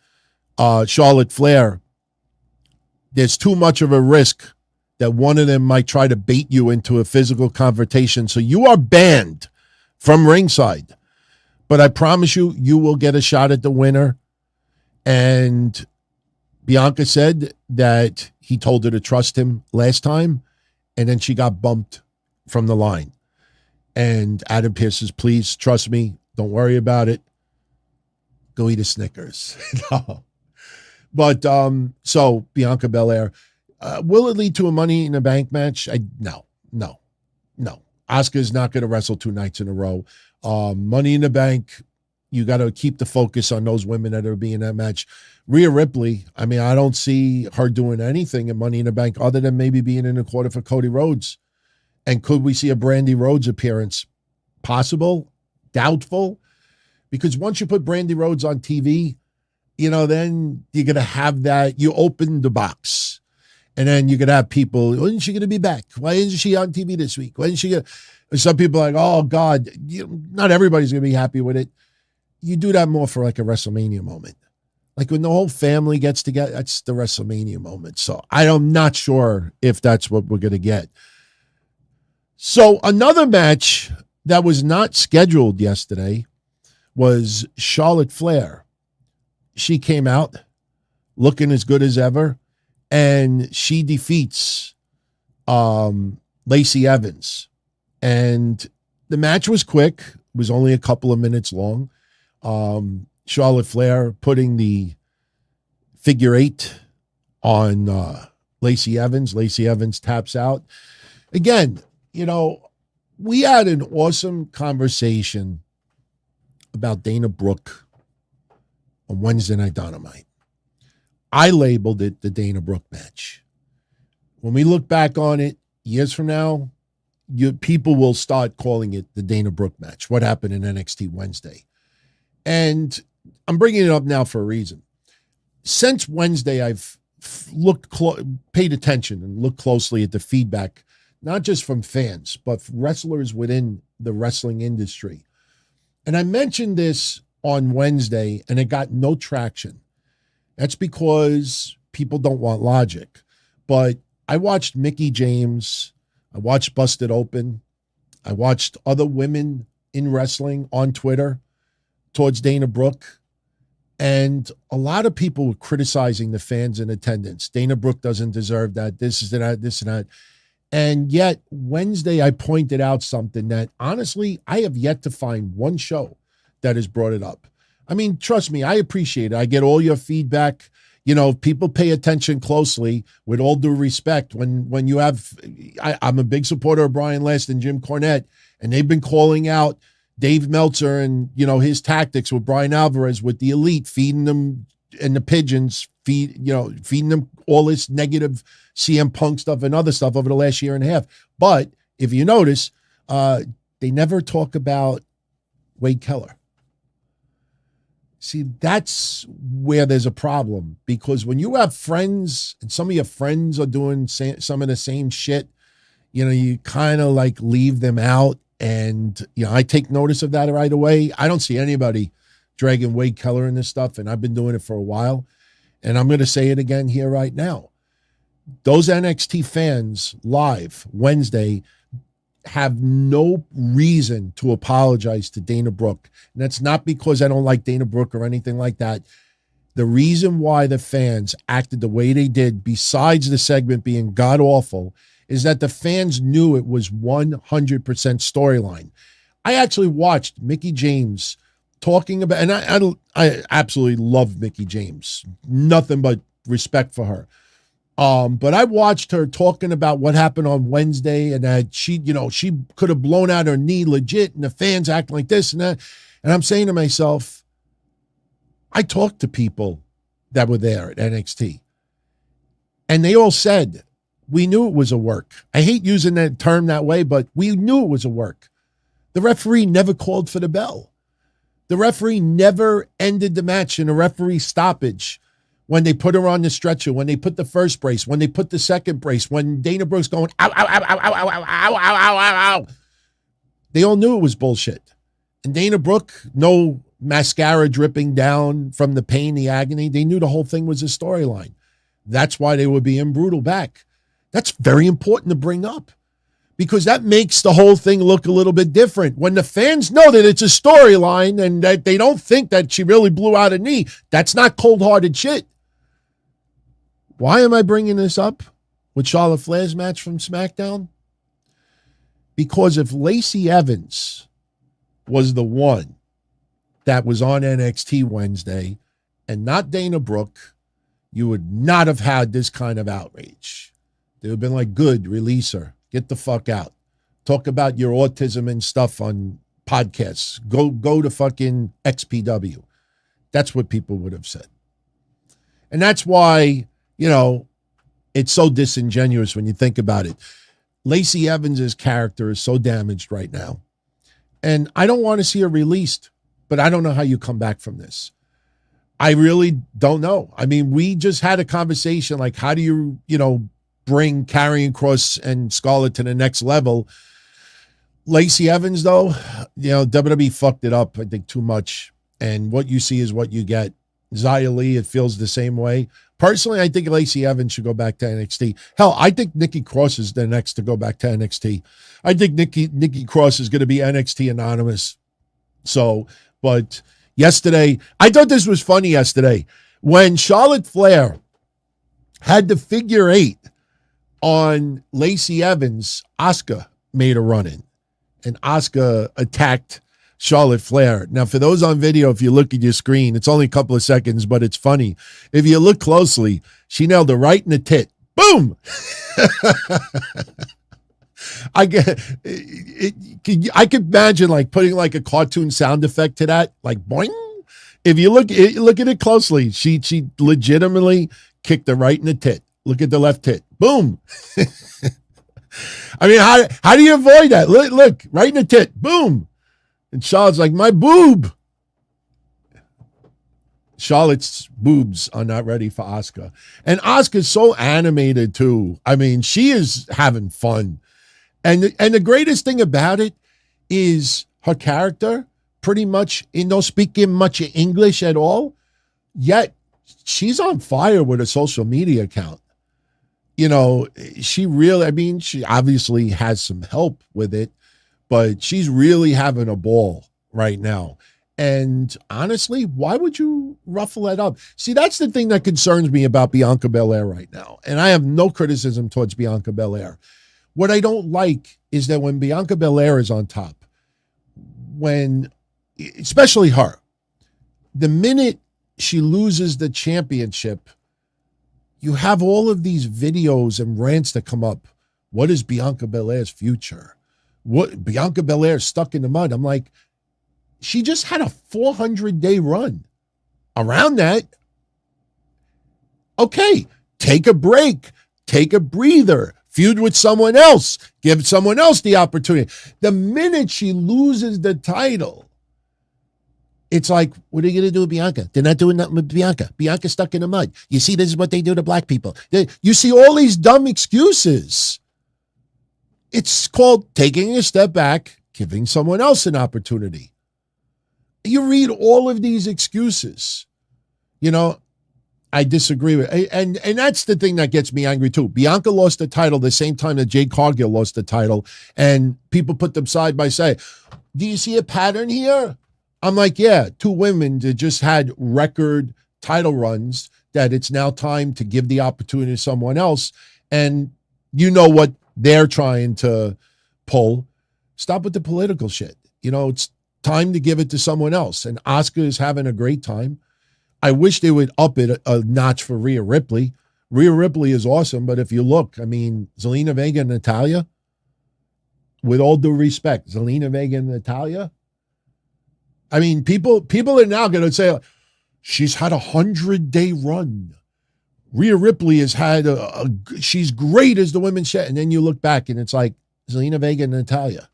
Charlotte Flair, there's too much of a risk that one of them might try to bait you into a physical confrontation. So you are banned from ringside. But I promise you, you will get a shot at the winner. And Bianca said that he told her to trust him last time, and then she got bumped from the line. And Adam Pearce says, please trust me. Don't worry about it. Go eat a Snickers. No. But so Bianca Belair, will it lead to a Money in the Bank match? No. Asuka's not going to wrestle 2 nights in a row. Money in the Bank, you got to keep the focus on those women that are being in that match. Rhea Ripley, I don't see her doing anything in Money in the Bank other than maybe being in the quarter for Cody Rhodes. And could we see a Brandy Rhodes appearance? Possible? Doubtful? Because once you put Brandy Rhodes on TV, then you're going to have that. You open the box. And then you're going to have people, when is she going to be back? Why isn't she on TV this week? When is she going to? Some people are like, oh, God, not everybody's going to be happy with it. You do that more for a WrestleMania moment. When the whole family gets together, that's the WrestleMania moment. So I'm not sure if that's what we're going to get. So another match that was not scheduled yesterday was Charlotte Flair. She came out looking as good as ever, and she defeats Lacey Evans. And the match was quick. It was only a couple of minutes long. Charlotte Flair putting the figure 8 on Lacey Evans. Lacey Evans taps out. Again, we had an awesome conversation about Dana Brooke on Wednesday Night Dynamite. I labeled it the Dana Brooke match. When we look back on it years from now, people will start calling it the Dana Brooke match. What happened in NXT Wednesday? And I'm bringing it up now for a reason. Since Wednesday, I've paid attention and looked closely at the feedback, not just from fans, but wrestlers within the wrestling industry. And I mentioned this on Wednesday, and it got no traction. That's because people don't want logic. But I watched Mickie James. I watched Busted Open. I watched other women in wrestling on Twitter towards Dana Brooke. And a lot of people were criticizing the fans in attendance. Dana Brooke doesn't deserve that. This and that. And yet Wednesday, I pointed out something that honestly, I have yet to find one show that has brought it up. I mean, trust me, I appreciate it. I get all your feedback. You know, people pay attention closely, with all due respect. When you have, I'm a big supporter of Brian Last and Jim Cornette, and they've been calling out Dave Meltzer and, you know, his tactics with Brian Alvarez, with the Elite, feeding them, and the pigeons, feeding them all this negative CM Punk stuff and other stuff over the last year and a half. But if you notice, they never talk about Wade Keller. See, that's where there's a problem, because when you have friends and some of your friends are doing some of the same shit, you know, you kind of like leave them out. And, you know, I take notice of that right away. I don't see anybody dragging Wade Keller in this stuff, and I've been doing it for a while. And I'm going to say it again here right now. Those NXT fans live Wednesday have no reason to apologize to Dana Brooke. And that's not because I don't like Dana Brooke or anything like that. The reason why the fans acted the way they did, besides the segment being god-awful, is that the fans knew it was 100% storyline. I actually watched Mickie James talking about, and I absolutely love Mickie James. Nothing but respect for her. But I watched her talking about what happened on Wednesday, and that she could have blown out her knee legit, and the fans act like this and that. And I'm saying to myself, I talked to people that were there at NXT, and they all said, we knew it was a work. I hate using that term that way, but we knew it was a work. The referee never called for the bell. The referee never ended the match in a referee stoppage. When they put her on the stretcher, when they put the first brace, when they put the second brace, when Dana Brooke's going, ow, ow, ow, ow, ow, ow, ow, ow, ow, ow, ow. They all knew it was bullshit. And Dana Brooke, no mascara dripping down from the pain, the agony. They knew the whole thing was a storyline. That's why they were being brutal back. That's very important to bring up, because that makes the whole thing look a little bit different. When the fans know that it's a storyline and that they don't think that she really blew out a knee, that's not cold-hearted shit. Why am I bringing this up with Charlotte Flair's match from SmackDown? Because if Lacey Evans was the one that was on NXT Wednesday and not Dana Brooke, you would not have had this kind of outrage. They would have been like, good, release her. Get the fuck out. Talk about your autism and stuff on podcasts. Go to fucking XPW. That's what people would have said. And that's why, you know, it's so disingenuous when you think about it. Lacey Evans' character is so damaged right now. And I don't want to see her released, but I don't know how you come back from this. I really don't know. I mean, we just had a conversation like, how do you, bring Karrion Kross and Scarlett to the next level? Lacey Evans, though, WWE fucked it up, I think, too much. And what you see is what you get. Xia Li, it feels the same way. Personally, I think Lacey Evans should go back to NXT. Hell, I think Nikki Cross is the next to go back to NXT. I think Nikki Cross is going to be NXT Anonymous. So, but yesterday, I thought this was funny yesterday. When Charlotte Flair had the figure 8 on Lacey Evans, Asuka made a run-in. And Asuka attacked Charlotte Flair. Now, for those on video, if you look at your screen, it's only a couple of seconds, but it's funny. If you look closely, she nailed her right in the tit. Boom! I could imagine like putting like a cartoon sound effect to that, like boing. If you look at it closely, she legitimately kicked her right in the tit. Look at the left tit. Boom. I mean, how do you avoid that? Look, right in the tit. Boom. And Charlotte's like, my boob. Charlotte's boobs are not ready for Asuka. And Asuka's so animated too. I mean, she is having fun. And the greatest thing about it is her character pretty much, speaking much English at all, yet she's on fire with a social media account. She really, she obviously has some help with it, but she's really having a ball right now. And honestly, why would you ruffle that up? See, that's the thing that concerns me about Bianca Belair right now. And I have no criticism towards Bianca Belair. What I don't like is that when Bianca Belair is on top, especially her, the minute she loses the championship, you have all of these videos and rants that come up. What is Bianca Belair's future? What Bianca Belair stuck in the mud? I'm like, she just had a 400-day run. Around that, okay, take a break, take a breather, feud with someone else, give someone else the opportunity. The minute she loses the title, it's like, what are you going to do with Bianca? They're not doing nothing with Bianca. Bianca's stuck in the mud. You see, this is what they do to black people. You see all these dumb excuses. It's called taking a step back, giving someone else an opportunity. You read all of these excuses. I disagree with it. And that's the thing that gets me angry too. Bianca lost the title the same time that Jade Cargill lost the title, and people put them side by side. Do you see a pattern here? I'm like, yeah, two women that just had record title runs, that it's now time to give the opportunity to someone else. And you know what they're trying to pull. Stop with the political shit. It's time to give it to someone else. And Asuka is having a great time. I wish they would up it a notch for Rhea Ripley. Rhea Ripley is awesome, but if you look, Zelina Vega and Natalya, with all due respect, Zelina Vega and Natalya, people are now going to say, she's had 100-day run. Rhea Ripley has had she's great as the women's shit. And then you look back and it's like Zelina Vega and Natalya.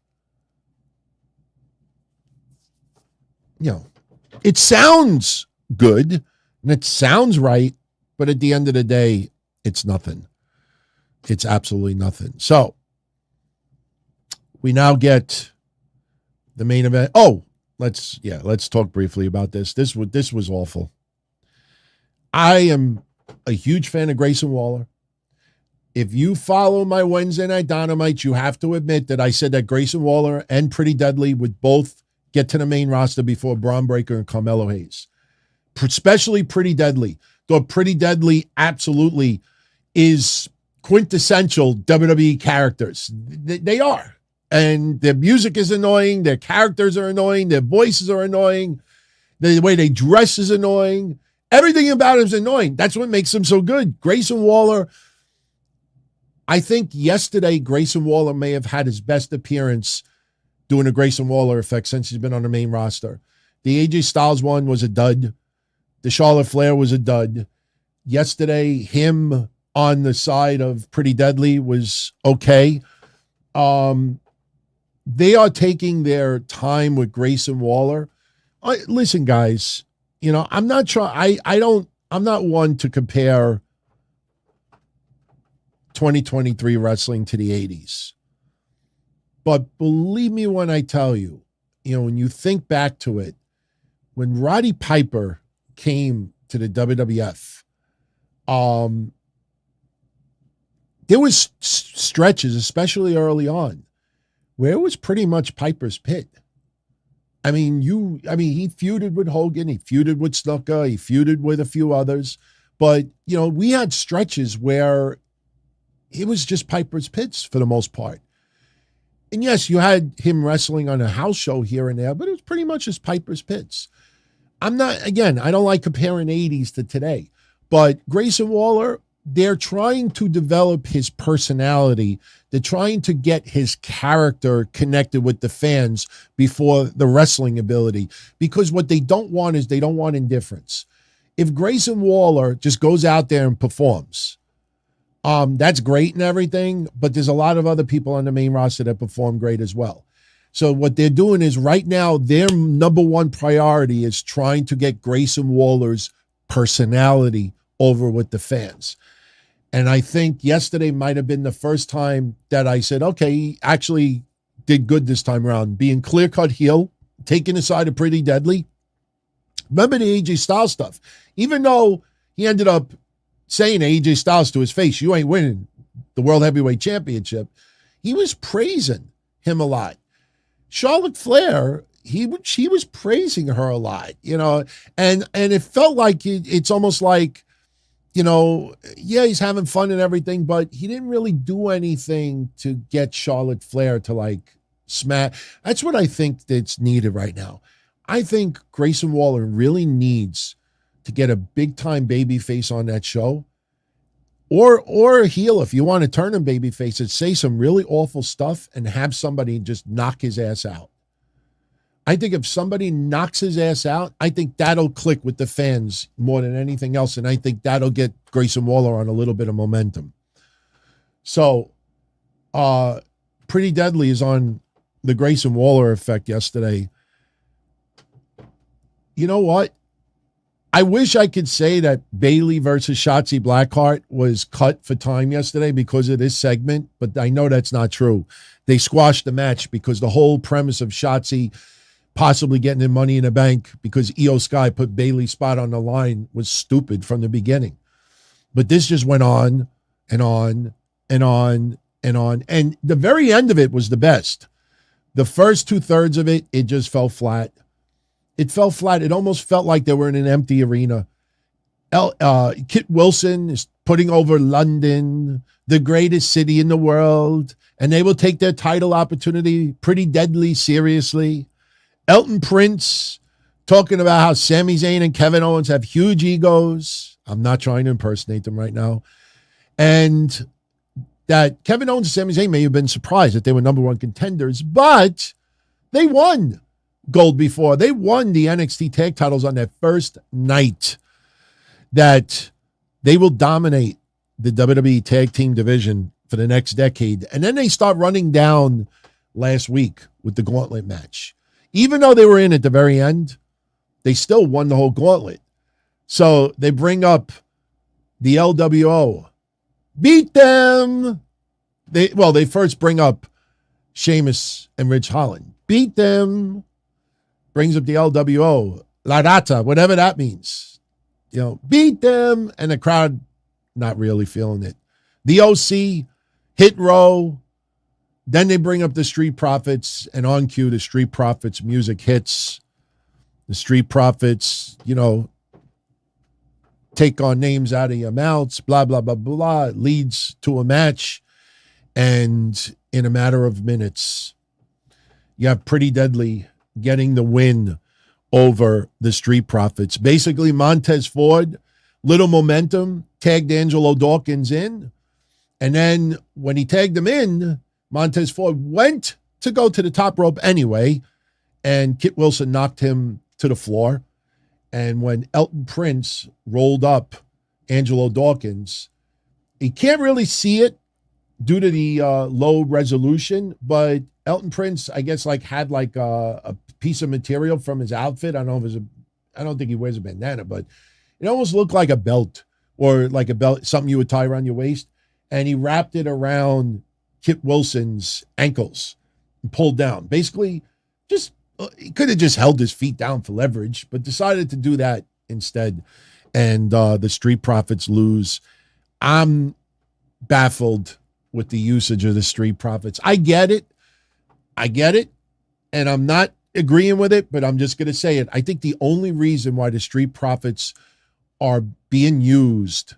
It sounds good and it sounds right, but at the end of the day, it's nothing. It's absolutely nothing. So we now get the main event. Oh, let's talk briefly about this. This was awful. I am a huge fan of Grayson Waller. If you follow my Wednesday Night Dynamite, you have to admit that I said that Grayson Waller and Pretty Deadly would both get to the main roster before Braun Breaker and Carmelo Hayes. Especially Pretty Deadly. Though Pretty Deadly absolutely is quintessential WWE characters. They are. And their music is annoying. Their characters are annoying. Their voices are annoying. The way they dress is annoying. Everything about him is annoying. That's what makes him so good. Grayson Waller, I think yesterday Grayson Waller may have had his best appearance doing a Grayson Waller effect since he's been on the main roster. The AJ Styles one was a dud. The Charlotte Flair was a dud. Yesterday, him on the side of Pretty Deadly was okay. They are taking their time with Grayson Waller. Listen, guys, I'm not trying. I'm not one to compare 2023 wrestling to the 80s. But believe me when I tell you, when you think back to it, when Roddy Piper came to the WWF, there was stretches, especially early on, where it was pretty much Piper's pit. He feuded with Hogan, he feuded with Snuka, he feuded with a few others. But, we had stretches where it was just Piper's pits for the most part. And yes, you had him wrestling on a house show here and there, but it was pretty much just Piper's pits. I don't like comparing 80s to today, but Grayson Waller, they're trying to develop his personality. They're trying to get his character connected with the fans before the wrestling ability, because what they don't want is they don't want indifference. If Grayson Waller just goes out there and performs, that's great and everything, but there's a lot of other people on the main roster that perform great as well. So what they're doing is right now, their number one priority is trying to get Grayson Waller's personality over with the fans. And I think yesterday might have been the first time that I said, okay, he actually did good this time around, being clear-cut heel, taking the side of Pretty Deadly. Remember the AJ Styles stuff? Even though he ended up saying to AJ Styles to his face, you ain't winning the World Heavyweight Championship, he was praising him a lot. Charlotte Flair, she was praising her a lot, and it felt like it's almost like, yeah, he's having fun and everything, but he didn't really do anything to get Charlotte Flair to like smack. That's what I think that's needed right now. I think Grayson Waller really needs to get a big time baby face on that show, or a heel if you want to turn him baby face and say some really awful stuff and have somebody just knock his ass out. I think if somebody knocks his ass out, I think that'll click with the fans more than anything else. And I think that'll get Grayson Waller on a little bit of momentum. So, Pretty Deadly is on the Grayson Waller Effect yesterday. You know what? I wish I could say that Bayley versus Shotzi Blackheart was cut for time yesterday because of this segment, but I know that's not true. They squashed the match because the whole premise of Shotzi possibly getting in Money in the Bank because Io Sky put Bayley's spot on the line was stupid from the beginning. But this just went on and on and on and on. And the very end of it was the best. The first 2/3 of it, it just fell flat. It fell flat. It almost felt like they were in an empty arena. Kit Wilson is putting over London, the greatest city in the world, and they will take their title opportunity Pretty Deadly seriously. Elton Prince talking about how Sami Zayn and Kevin Owens have huge egos. I'm not trying to impersonate them right now. And that Kevin Owens and Sami Zayn may have been surprised that they were number one contenders, but they won gold before. They won the NXT tag titles on their first night. That they will dominate the WWE tag team division for the next decade. And then they start running down last week with the gauntlet match. Even though they were in at the very end, they still won the whole gauntlet. So they bring up the LWO. Beat them. They first bring up Sheamus and Rich Holland. Beat them. Brings up the LWO. La Rata, whatever that means. Beat them. And the crowd not really feeling it. The OC, Hit Row. Then they bring up the Street Profits, and on cue, the Street Profits music hits. The Street Profits, take on names out of your mouths, blah, blah, blah, blah. It leads to a match. And in a matter of minutes, you have Pretty Deadly getting the win over the Street Profits. Basically, Montez Ford, little momentum, tagged Angelo Dawkins in. And then when he tagged him in, Montez Ford went to go to the top rope anyway, and Kit Wilson knocked him to the floor. And when Elton Prince rolled up Angelo Dawkins, he can't really see it due to the low resolution, but Elton Prince, I guess, had a piece of material from his outfit. I don't think he wears a bandana, but it almost looked like a belt or like a belt, something you would tie around your waist. And he wrapped it around Kit Wilson's ankles and pulled down. Basically, he could have just held his feet down for leverage, but decided to do that instead. And the Street Profits lose. I'm baffled with the usage of the Street Profits. I get it. And I'm not agreeing with it, but I'm just going to say it. I think the only reason why the Street Profits are being used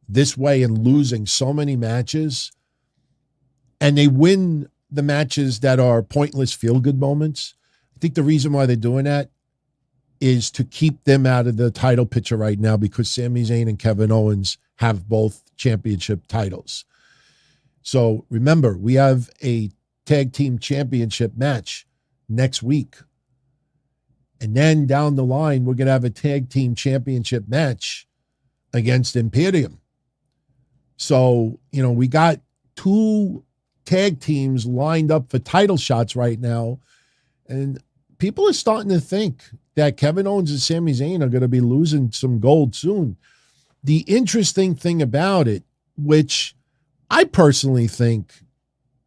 this way and losing so many matches, and they win the matches that are pointless feel-good moments, I think the reason why they're doing that is to keep them out of the title picture right now because Sami Zayn and Kevin Owens have both championship titles. So remember, we have a tag team championship match next week. And then down the line, we're going to have a tag team championship match against Imperium. So, we got two tag teams lined up for title shots right now. And people are starting to think that Kevin Owens and Sami Zayn are going to be losing some gold soon. The interesting thing about it, which I personally think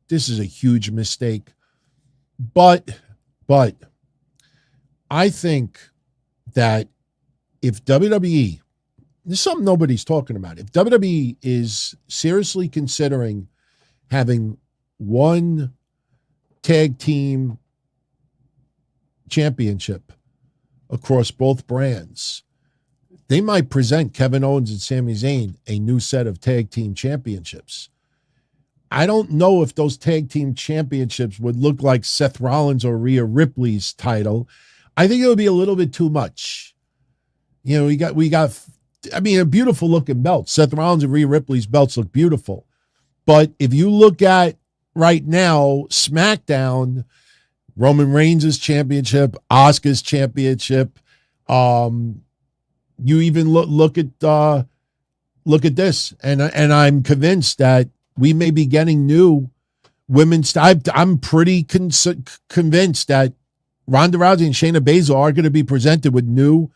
this is a huge mistake, but I think that if WWE, this is something nobody's talking about, if WWE is seriously considering having one tag team championship across both brands, they might present Kevin Owens and Sami Zayn a new set of tag team championships. I don't know if those tag team championships would look like Seth Rollins or Rhea Ripley's title. I think it would be a little bit too much. You know, we got a beautiful looking belt. Seth Rollins and Rhea Ripley's belts look beautiful. But if you look at right now, SmackDown, Roman Reigns' championship, Asuka's championship, you even look at this, and I'm convinced that we may be getting new women's. I'm pretty convinced that Ronda Rousey and Shayna Baszler are going to be presented with new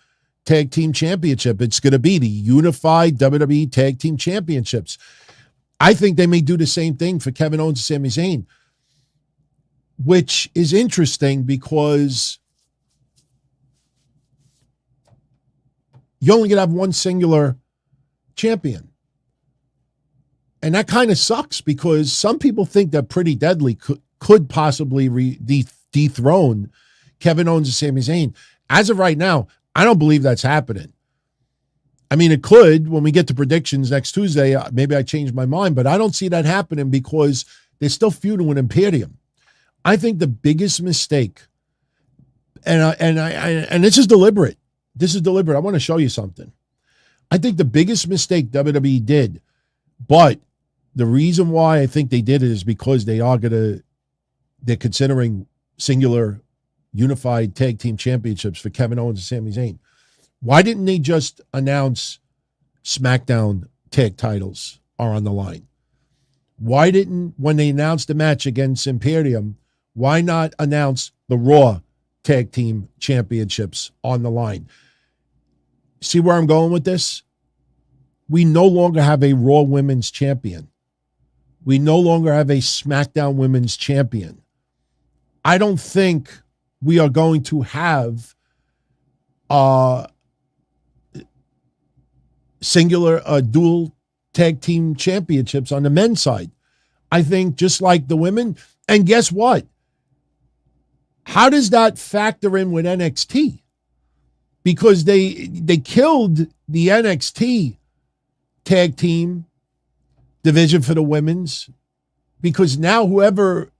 tag team championship. It's going to be the unified WWE tag team championships. I think they may do the same thing for Kevin Owens and Sami Zayn, which is interesting because you only going to have one singular champion. And that kind of sucks because some people think that Pretty Deadly could possibly dethrone Kevin Owens and Sami Zayn. As of right now, I don't believe that's happening. I mean, it could when we get to predictions next Tuesday. Maybe I change my mind, but I don't see that happening because they're still feuding with Imperium. I think the biggest mistake, and this is deliberate. This is deliberate. I want to show you something. I think the biggest mistake WWE did, but the reason why I think they did it is because they're considering singular unified tag team championships for Kevin Owens and Sami Zayn. Why didn't they just announce SmackDown tag titles are on the line? Why didn't, when they announced the match against Imperium, why not announce the Raw tag team championships on the line? See where I'm going with this? We no longer have a Raw women's champion. We no longer have a SmackDown women's champion. I don't think we are going to have singular dual tag team championships on the men's side. I think just like the women. And guess what? How does that factor in with NXT? Because they killed the NXT tag team division for the women's, because now whoever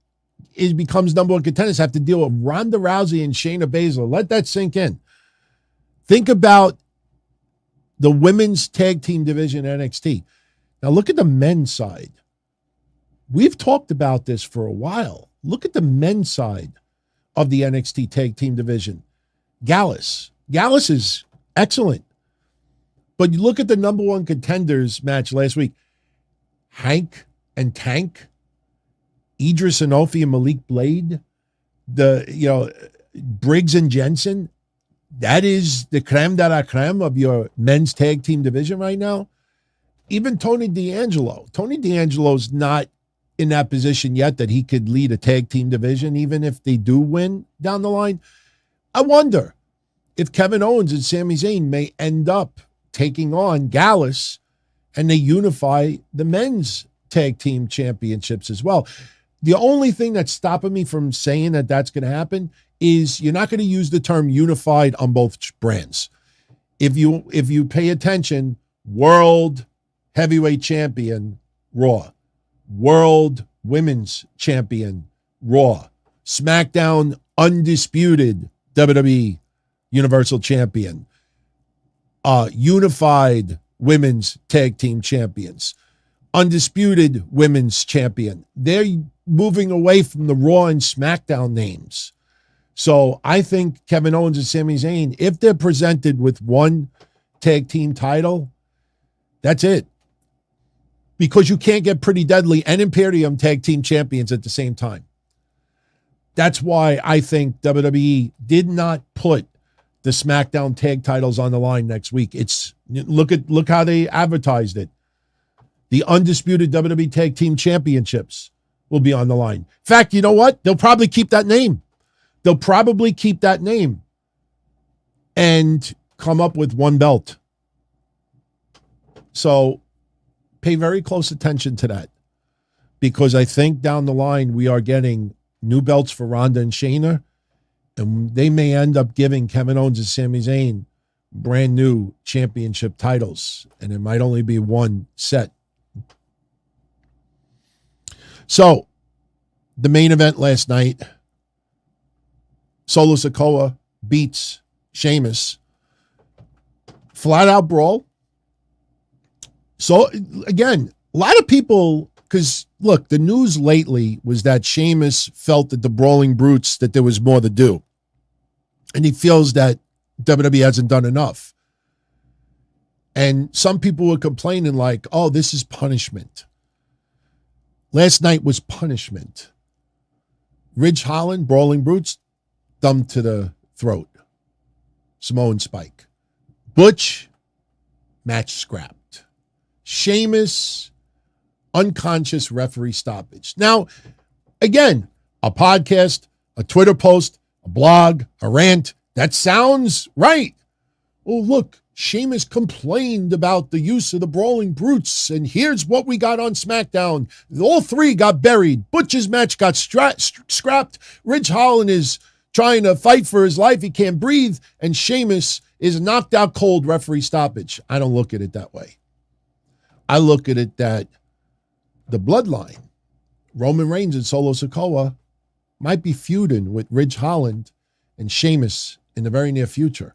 becomes number one contenders have to deal with Ronda Rousey and Shayna Baszler. Let that sink in. Think about the women's tag team division NXT. Now look at the men's side. We've talked about this for a while. Look at the men's side of the NXT tag team division. Gallus is excellent. But you look at the number one contenders match last week. Hank and Tank, Idris Enofi and Malik Blade, Briggs and Jensen. That is the creme de la creme of your men's tag team division right now. Even Tony D'Angelo. Tony D'Angelo's not in that position yet that he could lead a tag team division, even if they do win down the line. I wonder if Kevin Owens and Sami Zayn may end up taking on Gallus and they unify the men's tag team championships as well. The only thing that's stopping me from saying that that's going to happen is you're not going to use the term unified on both brands. If you pay attention, World Heavyweight Champion, Raw. World Women's Champion, Raw. SmackDown Undisputed, WWE Universal Champion. Unified Women's Tag Team Champions. Undisputed Women's Champion. They're moving away from the Raw and SmackDown names. So I think Kevin Owens and Sami Zayn, if they're presented with one tag team title, that's it. Because you can't get Pretty Deadly and Imperium tag team champions at the same time. That's why I think WWE did not put the SmackDown tag titles on the line next week. Look how they advertised it. The undisputed WWE tag team championships will be on the line. In fact, you know what? They'll probably keep that name. And come up with one belt. So pay very close attention to that, because I think down the line we are getting new belts for Ronda and Shayna, And they may end up giving Kevin Owens and Sami Zayn brand new championship titles, and it might only be one set. So, the main event last night, Solo Sikoa beats Sheamus. Flat out brawl. So, again, a lot of people, because look, the news lately was that Sheamus felt that the Brawling Brutes, that there was more to do. And he feels that WWE hasn't done enough. And some people were complaining like, oh, this is punishment. Last night was punishment. Ridge Holland, Brawling Brutes, thumb to the throat. Samoan Spike. Butch, match scrapped. Sheamus, unconscious referee stoppage. Now, again, a podcast, a Twitter post, a blog, a rant, that sounds right. Oh, look, Sheamus complained about the use of the Brawling Brutes, and here's what we got on SmackDown. All three got buried. Butch's match got scrapped. Ridge Holland is trying to fight for his life. He can't breathe. And Sheamus is knocked out cold, referee stoppage. I don't look at it that way. I look at it that the Bloodline, Roman Reigns and Solo Sikoa, might be feuding with Ridge Holland and Sheamus in the very near future.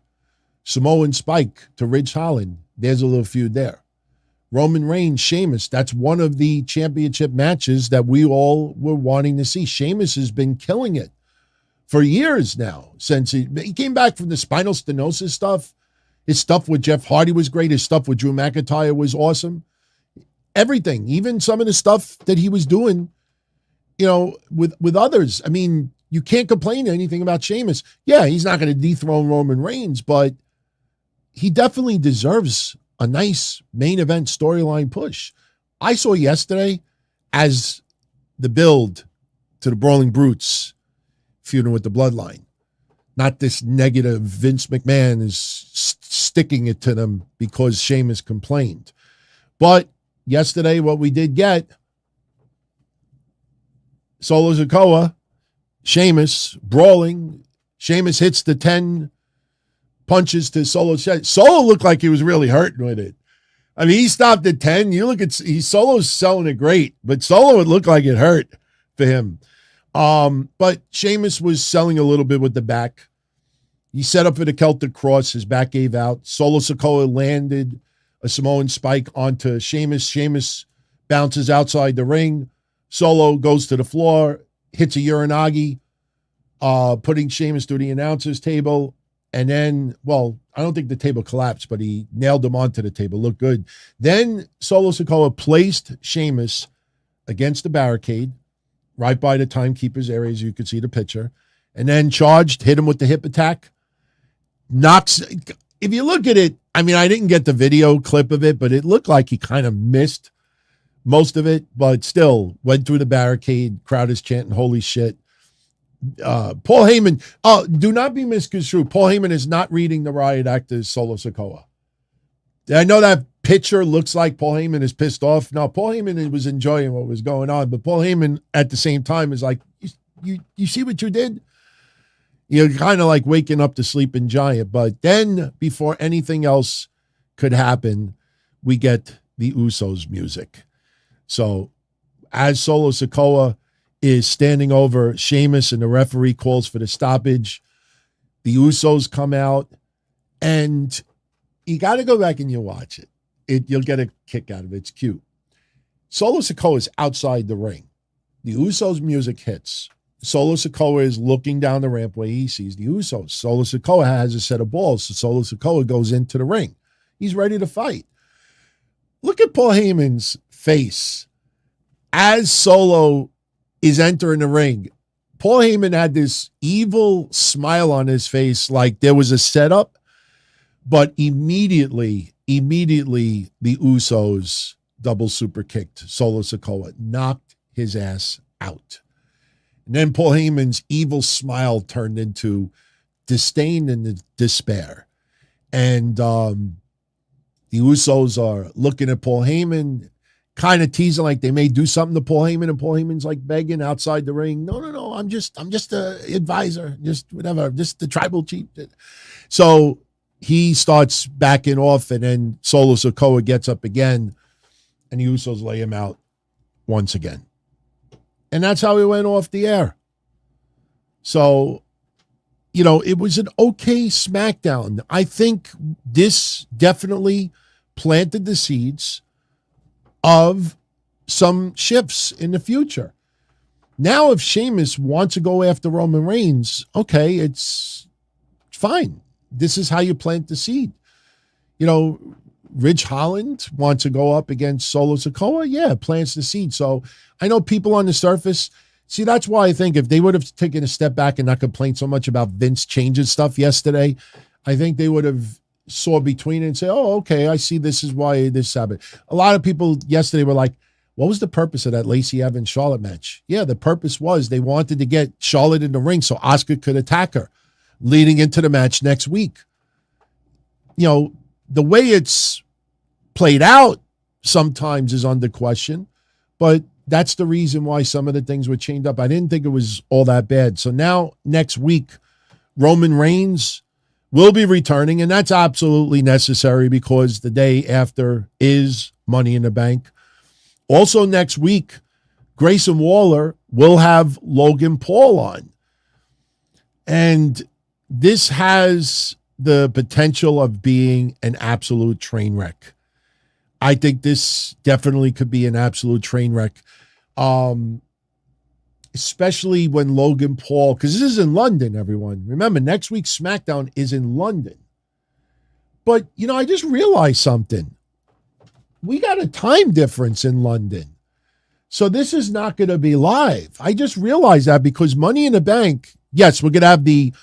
Samoan Spike to Ridge Holland, there's a little feud there. Roman Reigns, Sheamus, that's one of the championship matches that we all were wanting to see. Sheamus has been killing it for years now, since he came back from the spinal stenosis stuff. His stuff with Jeff Hardy was great. His stuff with Drew McIntyre was awesome. Everything, even some of the stuff that he was doing, you know, with others. I mean, you can't complain anything about Sheamus. Yeah, he's not going to dethrone Roman Reigns, but he definitely deserves a nice main event storyline push. I saw yesterday as the build to the Brawling Brutes feuding with the Bloodline. Not this negative Vince McMahon is sticking it to them because Sheamus complained. But yesterday, what we did get, Solo Sikoa, Sheamus brawling. Sheamus hits the 10 punches to Solo. Solo looked like he was really hurting with it. I mean, he stopped at 10. You look at Solo's selling it great, but Solo, it looked like it hurt for him. But Sheamus was selling a little bit with the back. He set up for the Celtic Cross. His back gave out. Solo Sikoa landed a Samoan Spike onto Sheamus. Sheamus bounces outside the ring. Solo goes to the floor, hits a Uranagi, putting Sheamus through the announcer's table. And then, well, I don't think the table collapsed, but he nailed him onto the table. Looked good. Then Solo Sikoa placed Sheamus against the barricade, right by the timekeeper's area, as you could see the picture, and then charged, hit him with the hip attack. Knocks. If you look at it, I mean, I didn't get the video clip of it, but it looked like he kind of missed most of it, but still went through the barricade. Crowd is chanting, holy shit. Paul Heyman, do not be misconstrued. Paul Heyman is not reading the riot act as Solo Sikoa. I know that picture looks like Paul Heyman is pissed off. No, Paul Heyman was enjoying what was going on, but Paul Heyman at the same time is like, you see what you did? You're kind of like waking up the sleeping giant. But then before anything else could happen, we get the Usos music. So as Solo Sikoa is standing over Sheamus and the referee calls for the stoppage, the Usos come out, and you got to go back and you watch it. You'll get a kick out of it. It's cute. Solo Sikoa is outside the ring. The Usos music hits. Solo Sikoa is looking down the rampway. He sees the Usos. Solo Sikoa has a set of balls, so Solo Sikoa goes into the ring. He's ready to fight. Look at Paul Heyman's face as Solo is entering the ring. Paul Heyman had this evil smile on his face like there was a setup, but immediately the Usos double super kicked Solo Sikoa, knocked his ass out. And then Paul Heyman's evil smile turned into disdain and despair. And the Usos are looking at Paul Heyman. kind of teasing like they may do something to Paul Heyman, and Paul Heyman's like begging outside the ring. No. I'm just a advisor, just whatever, just the tribal chief. So he starts backing off, and then Solo Sikoa gets up again, and the Usos lay him out once again. And that's how he went off the air. So, it was an okay SmackDown. I think this definitely planted the seeds of some shifts in the future. Now, if Sheamus wants to go after Roman Reigns, okay, it's fine. This is how you plant the seed. Ridge Holland wants to go up against Solo Sikoa. Yeah, plants the seed. So I know people on the surface, see, that's why I think if they would have taken a step back and not complained so much about Vince changing stuff yesterday, I think they would have saw between it and say, oh, okay, I see this is why this happened. A lot of people yesterday were like, what was the purpose of that Lacey Evans Charlotte match? Yeah, the purpose was they wanted to get Charlotte in the ring so Asuka could attack her leading into the match next week. The way it's played out sometimes is under question, but that's the reason why some of the things were changed up. I didn't think it was all that bad. So now next week, Roman Reigns will be returning, and that's absolutely necessary because the day after is Money in the Bank. Also next week, Grayson Waller will have Logan Paul on. And this has the potential of being an absolute train wreck. I think this definitely could be an absolute train wreck. Especially when Logan Paul, because this is in London, everyone. Remember, next week's SmackDown is in London. But, I just realized something. We got a time difference in London. So this is not going to be live. I just realized that because Money in the Bank, yes, we're going to have the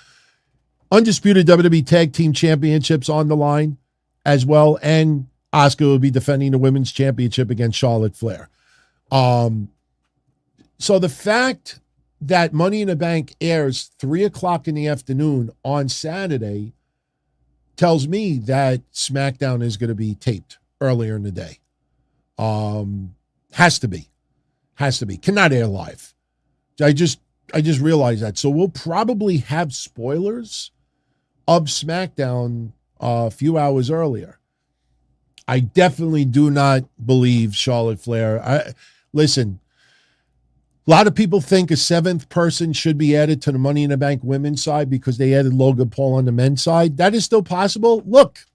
Undisputed WWE Tag Team Championships on the line as well. And Asuka will be defending the Women's Championship against Charlotte Flair. So the fact that Money in the Bank airs 3:00 in the afternoon on Saturday tells me that SmackDown is going to be taped earlier in the day. Has to be. Cannot air live. I just realized that. So we'll probably have spoilers of SmackDown a few hours earlier. I definitely do not believe Charlotte Flair. Listen, a lot of people think a seventh person should be added to the Money in the Bank women's side because they added Logan Paul on the men's side. That is still possible. Look,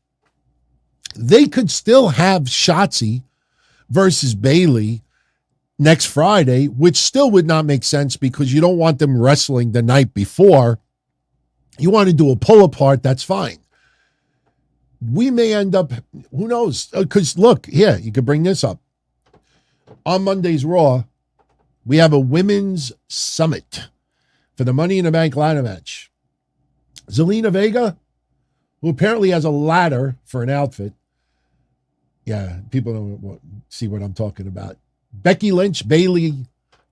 they could still have Shotzi versus Bayley next Friday, which still would not make sense because you don't want them wrestling the night before. You want to do a pull apart, that's fine. We may end up, who knows? Because look, here, you could bring this up. On Monday's Raw, we have a women's summit for the Money in the Bank ladder match. Zelina Vega, who apparently has a ladder for an outfit. Yeah, people don't see what I'm talking about. Becky Lynch, Bayley,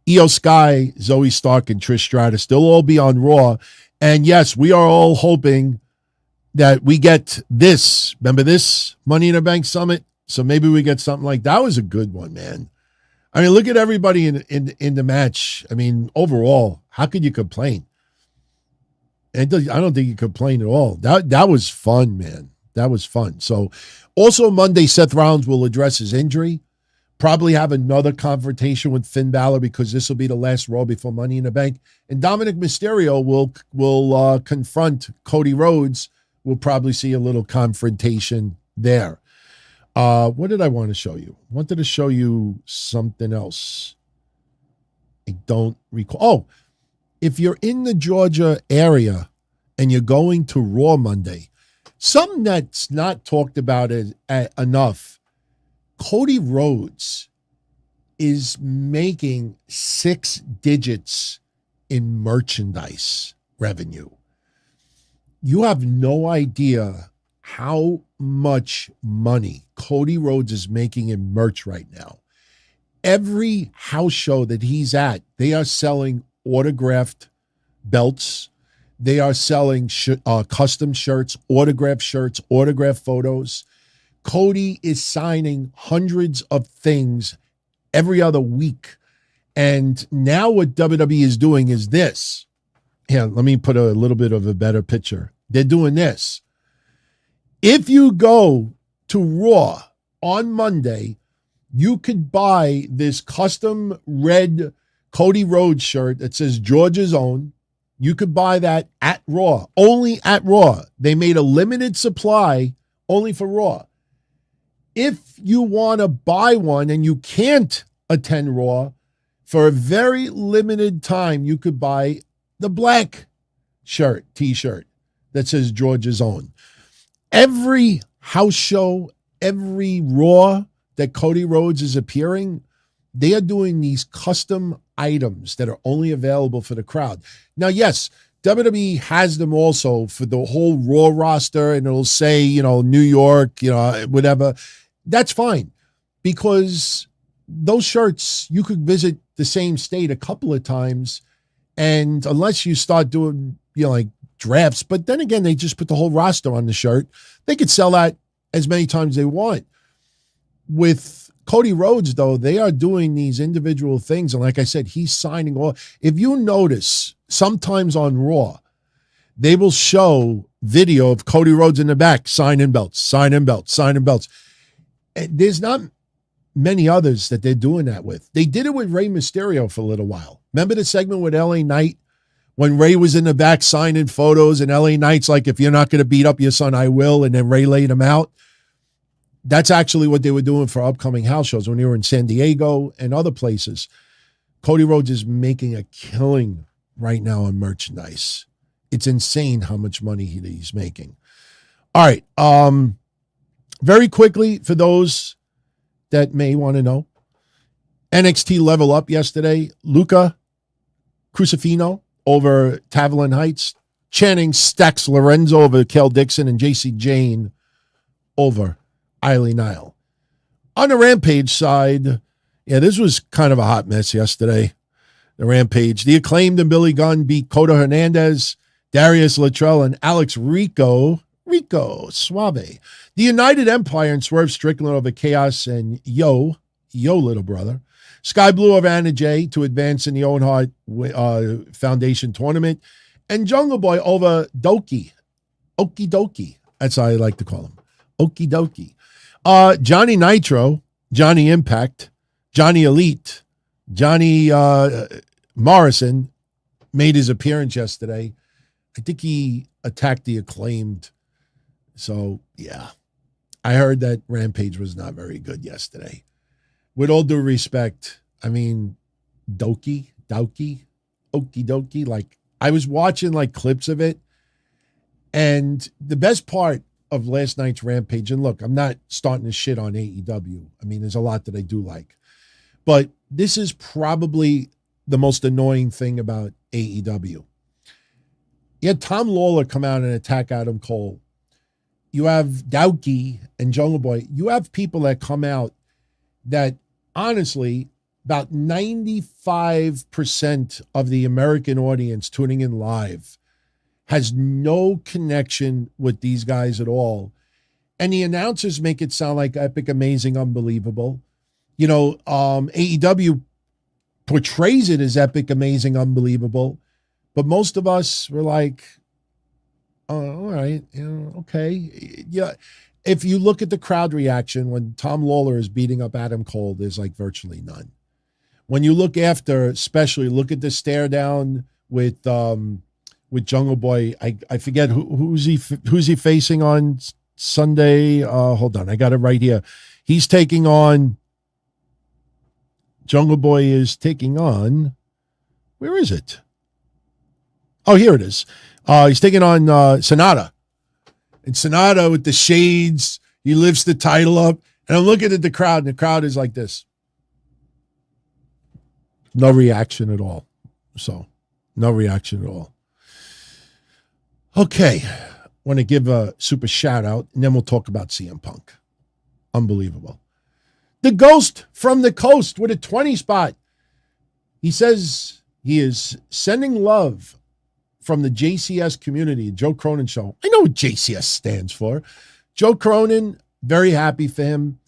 Io Sky, Zoe Stark, and Trish Stratus. They'll all be on Raw. And yes, we are all hoping that we get this. Remember this Money in the Bank summit? So maybe we get something like that. Was a good one, man. I mean, look at everybody in the match. I mean, overall, how could you complain? I don't think you complain at all. That was fun, man. That was fun. So also Monday, Seth Rollins will address his injury. Probably have another confrontation with Finn Balor because this will be the last Raw before Money in the Bank. And Dominic Mysterio will confront Cody Rhodes. We'll probably see a little confrontation there. What did I want to show you? I wanted to show you something else. I don't recall. Oh, if you're in the Georgia area and you're going to Raw Monday, something that's not talked about enough, Cody Rhodes is making 6 digits in merchandise revenue. You have no idea how much money Cody Rhodes is making in merch right now. Every house show that he's at, they are selling autographed belts. They are selling custom shirts, autographed photos. Cody is signing hundreds of things every other week. And now what WWE is doing is this. Here, let me put a little bit of a better picture. They're doing this. If you go to Raw on Monday, you could buy this custom red Cody Rhodes shirt that says Georgia's Own. You could buy that at Raw, only at Raw. They made a limited supply only for Raw. If you want to buy one and you can't attend Raw, for a very limited time, you could buy the black shirt, t-shirt that says Georgia's Own. Every house show, every Raw that Cody Rhodes is appearing, they are doing these custom items that are only available for the crowd. Now, yes, WWE has them also for the whole Raw roster, and it'll say, New York, whatever. That's fine, because those shirts, you could visit the same state a couple of times, and unless you start doing, like drafts, but then again, they just put the whole roster on the shirt. They could sell that as many times as they want. With Cody Rhodes, though, they are doing these individual things, and like I said, he's signing all. If you notice, sometimes on Raw, they will show video of Cody Rhodes in the back, signing belts, signing belts, signing belts. And there's not many others that they're doing that with. They did it with Rey Mysterio for a little while. Remember the segment with LA Knight when Rey was in the back signing photos, and LA Knight's like, if you're not going to beat up your son, I will. And then Rey laid him out. That's actually what they were doing for upcoming house shows when they were in San Diego and other places. Cody Rhodes is making a killing right now on merchandise. It's insane how much money he's making. All right. Very quickly, for those that may want to know, NXT Level Up yesterday. Luca Crucifino over Tavalon Heights, chanting Stax Lorenzo over Kel Dixon, and JC Jane over Eileen Nile. On the Rampage side, this was kind of a hot mess yesterday. The Rampage. The Acclaimed and Billy Gunn beat Coda Hernandez, Darius Luttrell, and Alex Rico Suave. The United Empire and Swerve Strickland over Chaos and Yo little brother. Sky Blue over Anna Jay to advance in the Owen Hart Foundation tournament. And Jungle Boy over Doki. Okie dokie. That's how I like to call him. Okie dokie. Johnny Nitro, Johnny Impact, Johnny Elite, Johnny Morrison made his appearance yesterday. I think he attacked the Acclaimed. So, yeah. I heard that Rampage was not very good yesterday. With all due respect, I mean, okie dokie. Like, I was watching like clips of it. And the best part of last night's Rampage, and look, I'm not starting to shit on AEW. I mean, there's a lot that I do like. But this is probably the most annoying thing about AEW. You had Tom Lawler come out and attack Adam Cole. You have Dowkey and Jungle Boy. You have people that come out that, honestly, about 95% of the American audience tuning in live has no connection with these guys at all. And the announcers make it sound like epic, amazing, unbelievable. AEW portrays it as epic, amazing, unbelievable. But most of us were like, all right, okay. Yeah. If you look at the crowd reaction when Tom Lawler is beating up Adam Cole, there's like virtually none. When you look after, especially look at the stare down with Jungle Boy. I forget who's he facing on Sunday. Hold on, I got it right here. He's taking on, Jungle Boy is taking on, where is it? Oh, here it is. He's taking on Sonata. And Sonata with the shades, he lifts the title up. And I'm looking at the crowd, and the crowd is like this. No reaction at all. So, no reaction at all. Okay. Want to give a super shout out, and then we'll talk about CM Punk. Unbelievable. The Ghost from the Coast with a 20 spot. He says he is sending love from the JCS community, Joe Cronin Show. I know what JCS stands for. Joe Cronin, very happy for him.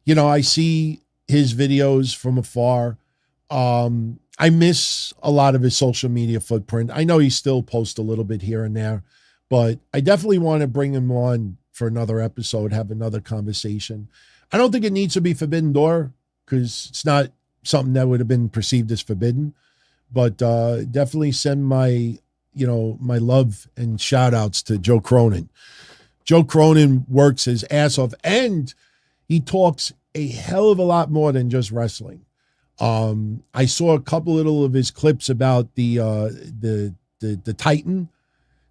I see his videos from afar. I miss a lot of his social media footprint. I know he still posts a little bit here and there, but I definitely want to bring him on for another episode, have another conversation. I don't think it needs to be Forbidden Door because it's not something that would have been perceived as forbidden, but definitely send my love and shout outs to Joe Cronin. Joe Cronin works his ass off and he talks a hell of a lot more than just wrestling. I saw a couple little of his clips about the Titan,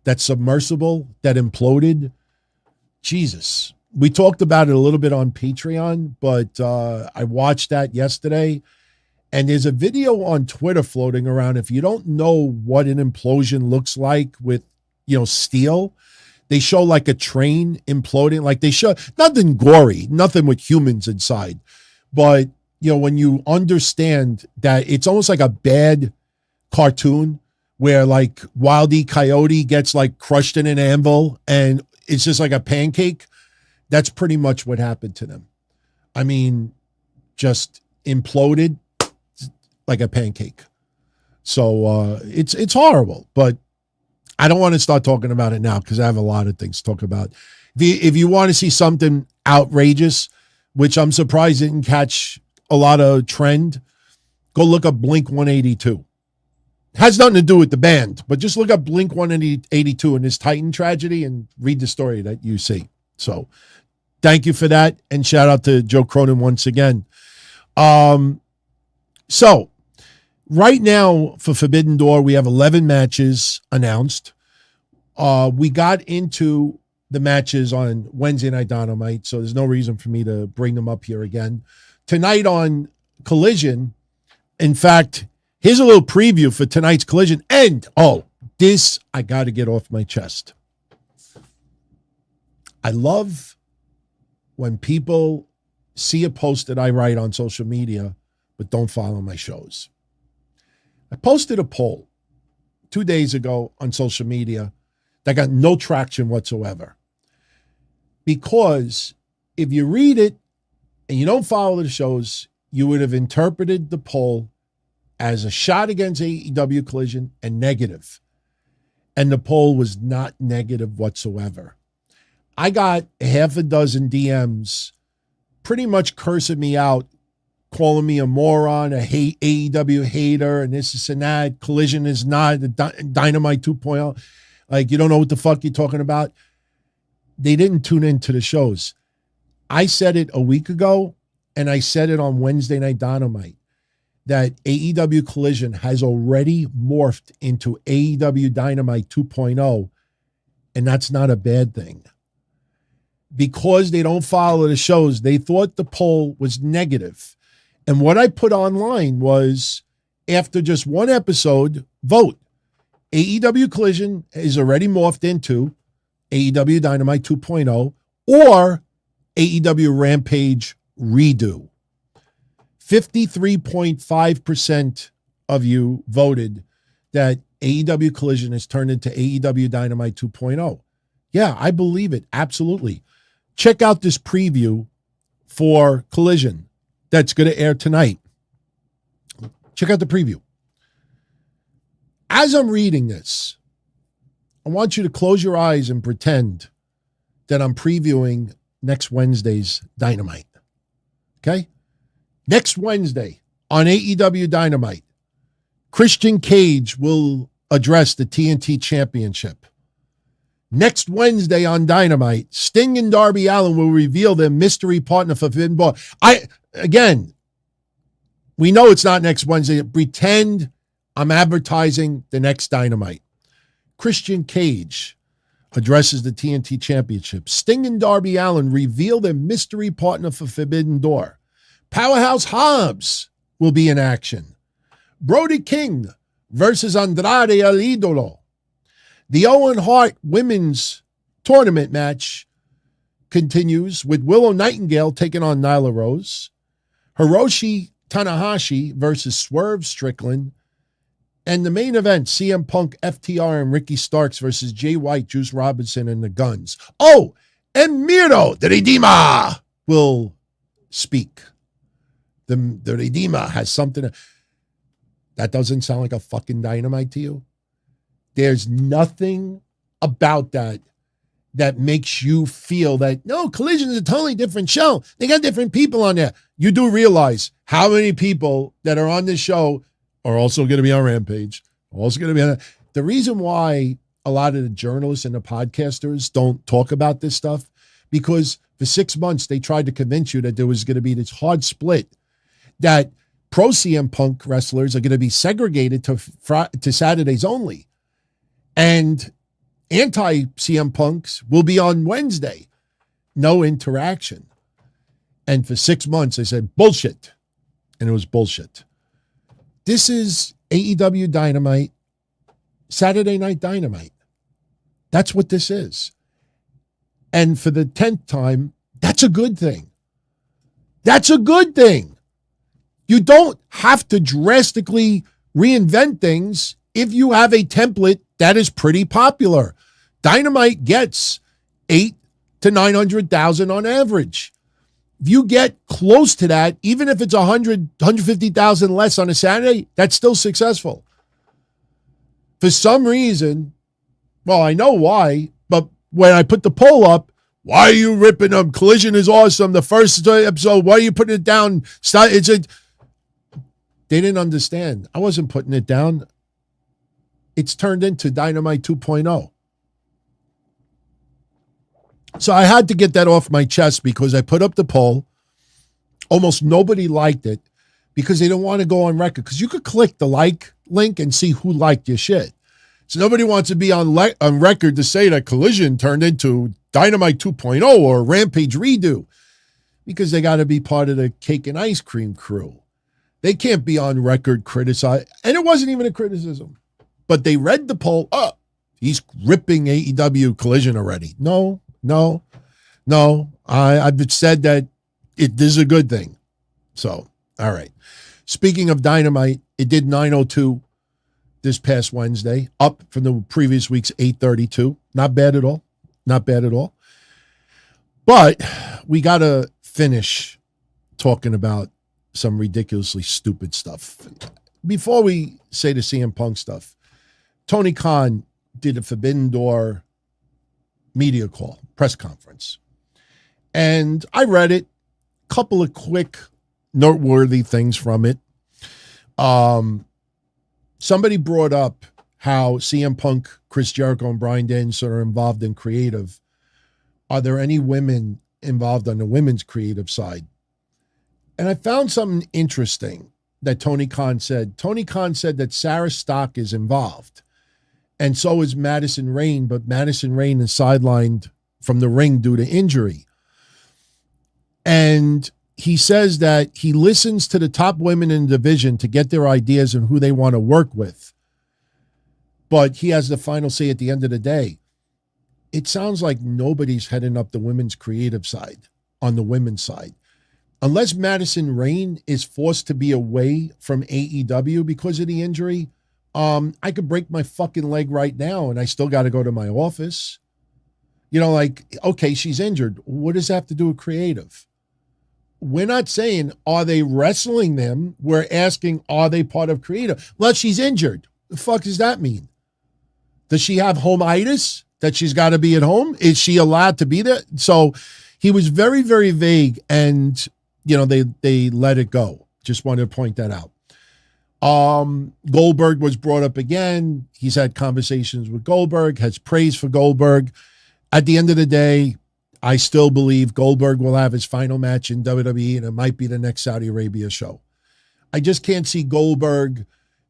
that submersible that imploded. Jesus. We talked about it a little bit on Patreon, but I watched that yesterday. And there's a video on Twitter floating around. If you don't know what an implosion looks like with, steel, they show like a train imploding. Like they show nothing gory, nothing with humans inside. But, when you understand that it's almost like a bad cartoon where like Wile E. Coyote gets like crushed in an anvil and it's just like a pancake. That's pretty much what happened to them. I mean, just imploded like a pancake. So it's horrible, but I don't want to start talking about it now because I have a lot of things to talk about. If you want to see something outrageous, which I'm surprised didn't catch a lot of trend, go look up Blink 182. Has nothing to do with the band, but just look up Blink 182 and this Titan tragedy and read the story that you see. So thank you for that. And shout out to Joe Cronin once again. So right now for Forbidden Door, we have 11 matches announced. We got into the matches on Wednesday Night Dynamite, so there's no reason for me to bring them up here again. Tonight on Collision, in fact, here's a little preview for tonight's Collision. And, this I got to get off my chest. I love when people see a post that I write on social media, but don't follow my shows. I posted a poll 2 days ago on social media that got no traction whatsoever. Because if you read it and you don't follow the shows, you would have interpreted the poll as a shot against AEW Collision and negative. And the poll was not negative whatsoever. I got half a dozen DMs pretty much cursing me out, calling me a moron, a AEW hater, and this and that. Collision is not the Dynamite 2.0. Like, you don't know what the fuck you're talking about. They didn't tune into the shows. I said it a week ago, and I said it on Wednesday Night Dynamite, that AEW Collision has already morphed into AEW Dynamite 2.0, and that's not a bad thing. Because they don't follow the shows, they thought the poll was negative. And what I put online was, after just one episode, vote. AEW Collision is already morphed into AEW Dynamite 2.0 or AEW Rampage Redo. 53.5% of you voted that AEW Collision has turned into AEW Dynamite 2.0. Yeah, I believe it. Absolutely. Check out this preview for Collision that's going to air tonight. Check out the preview. As I'm reading this, I want you to close your eyes and pretend that I'm previewing next Wednesday's Dynamite. Okay? Next Wednesday on AEW Dynamite, Christian Cage will address the TNT Championship. Next Wednesday on Dynamite, Sting and Darby Allin will reveal their mystery partner for Forbidden Door. Again, we know it's not next Wednesday. Pretend I'm advertising the next Dynamite. Christian Cage addresses the TNT Championship. Sting and Darby Allin reveal their mystery partner for Forbidden Door. Powerhouse Hobbs will be in action. Brody King versus Andrade El Idolo. The Owen Hart Women's Tournament match continues with Willow Nightingale taking on Nyla Rose. Hiroshi Tanahashi versus Swerve Strickland. And the main event, CM Punk, FTR, and Ricky Starks versus Jay White, Juice Robinson, and the Guns. Oh, and Miro de Redeemer will speak. the Redeemer has something. That doesn't sound like a fucking Dynamite to you? There's nothing about that makes you feel that, no, Collision is a totally different show. They got different people on there. You do realize how many people that are on this show are also going to be on Rampage, also going to be on. The reason why a lot of the journalists and the podcasters don't talk about this stuff, because for 6 months they tried to convince you that there was going to be this hard split, that pro CM Punk wrestlers are going to be segregated to Saturdays only, and anti-CM Punks will be on Wednesday. No interaction. And for 6 months, they said, bullshit. And it was bullshit. This is AEW Dynamite, Saturday Night Dynamite. That's what this is. And for the 10th time, that's a good thing. That's a good thing. You don't have to drastically reinvent things if you have a template that is pretty popular. Dynamite gets 8 to 900,000 on average. If you get close to that, even if it's 100, 150,000 less on a Saturday, that's still successful. For some reason, well, I know why, but when I put the poll up, why are you ripping them? Collision is awesome. The first episode, why are you putting it down? They didn't understand. I wasn't putting it down. It's turned into Dynamite 2.0. So I had to get that off my chest because I put up the poll. Almost nobody liked it because they don't want to go on record. Because you could click the like link and see who liked your shit. So nobody wants to be on record to say that Collision turned into Dynamite 2.0 or Rampage redo, because they got to be part of the cake and ice cream crew. They can't be on record criticized. And it wasn't even a criticism. But they read the poll. Oh, he's ripping AEW Collision already. No. I've said that this is a good thing. So, all right. Speaking of Dynamite, it did 9:02 this past Wednesday, up from the previous week's 8:32. Not bad at all. Not bad at all. But we got to finish talking about some ridiculously stupid stuff. Before we say the CM Punk stuff, Tony Khan did a Forbidden Door media call, press conference. And I read it, couple of quick noteworthy things from it. Somebody brought up how CM Punk, Chris Jericho, and Bryan Danielson are involved in creative. Are there any women involved on the women's creative side? And I found something interesting that Tony Khan said. Tony Khan said that Sarah Stock is involved. And so is Madison Rayne, but Madison Rayne is sidelined from the ring due to injury. And he says that he listens to the top women in the division to get their ideas and who they want to work with. But he has the final say at the end of the day. It sounds like nobody's heading up the women's creative side on the women's side. Unless Madison Rayne is forced to be away from AEW because of the injury, I could break my fucking leg right now and I still got to go to my office. You know, like, okay, she's injured. What does that have to do with creative? We're not saying, are they wrestling them? We're asking, are they part of creative? Well, she's injured. The fuck does that mean? Does she have home-itis that she's got to be at home? Is she allowed to be there? So he was very, very vague, and, you know, they let it go. Just wanted to point that out. Goldberg was brought up again. He's had conversations with Goldberg, has praise for Goldberg. At the end of the day, I still believe Goldberg will have his final match in WWE, and it might be the next Saudi Arabia show. I just can't see Goldberg,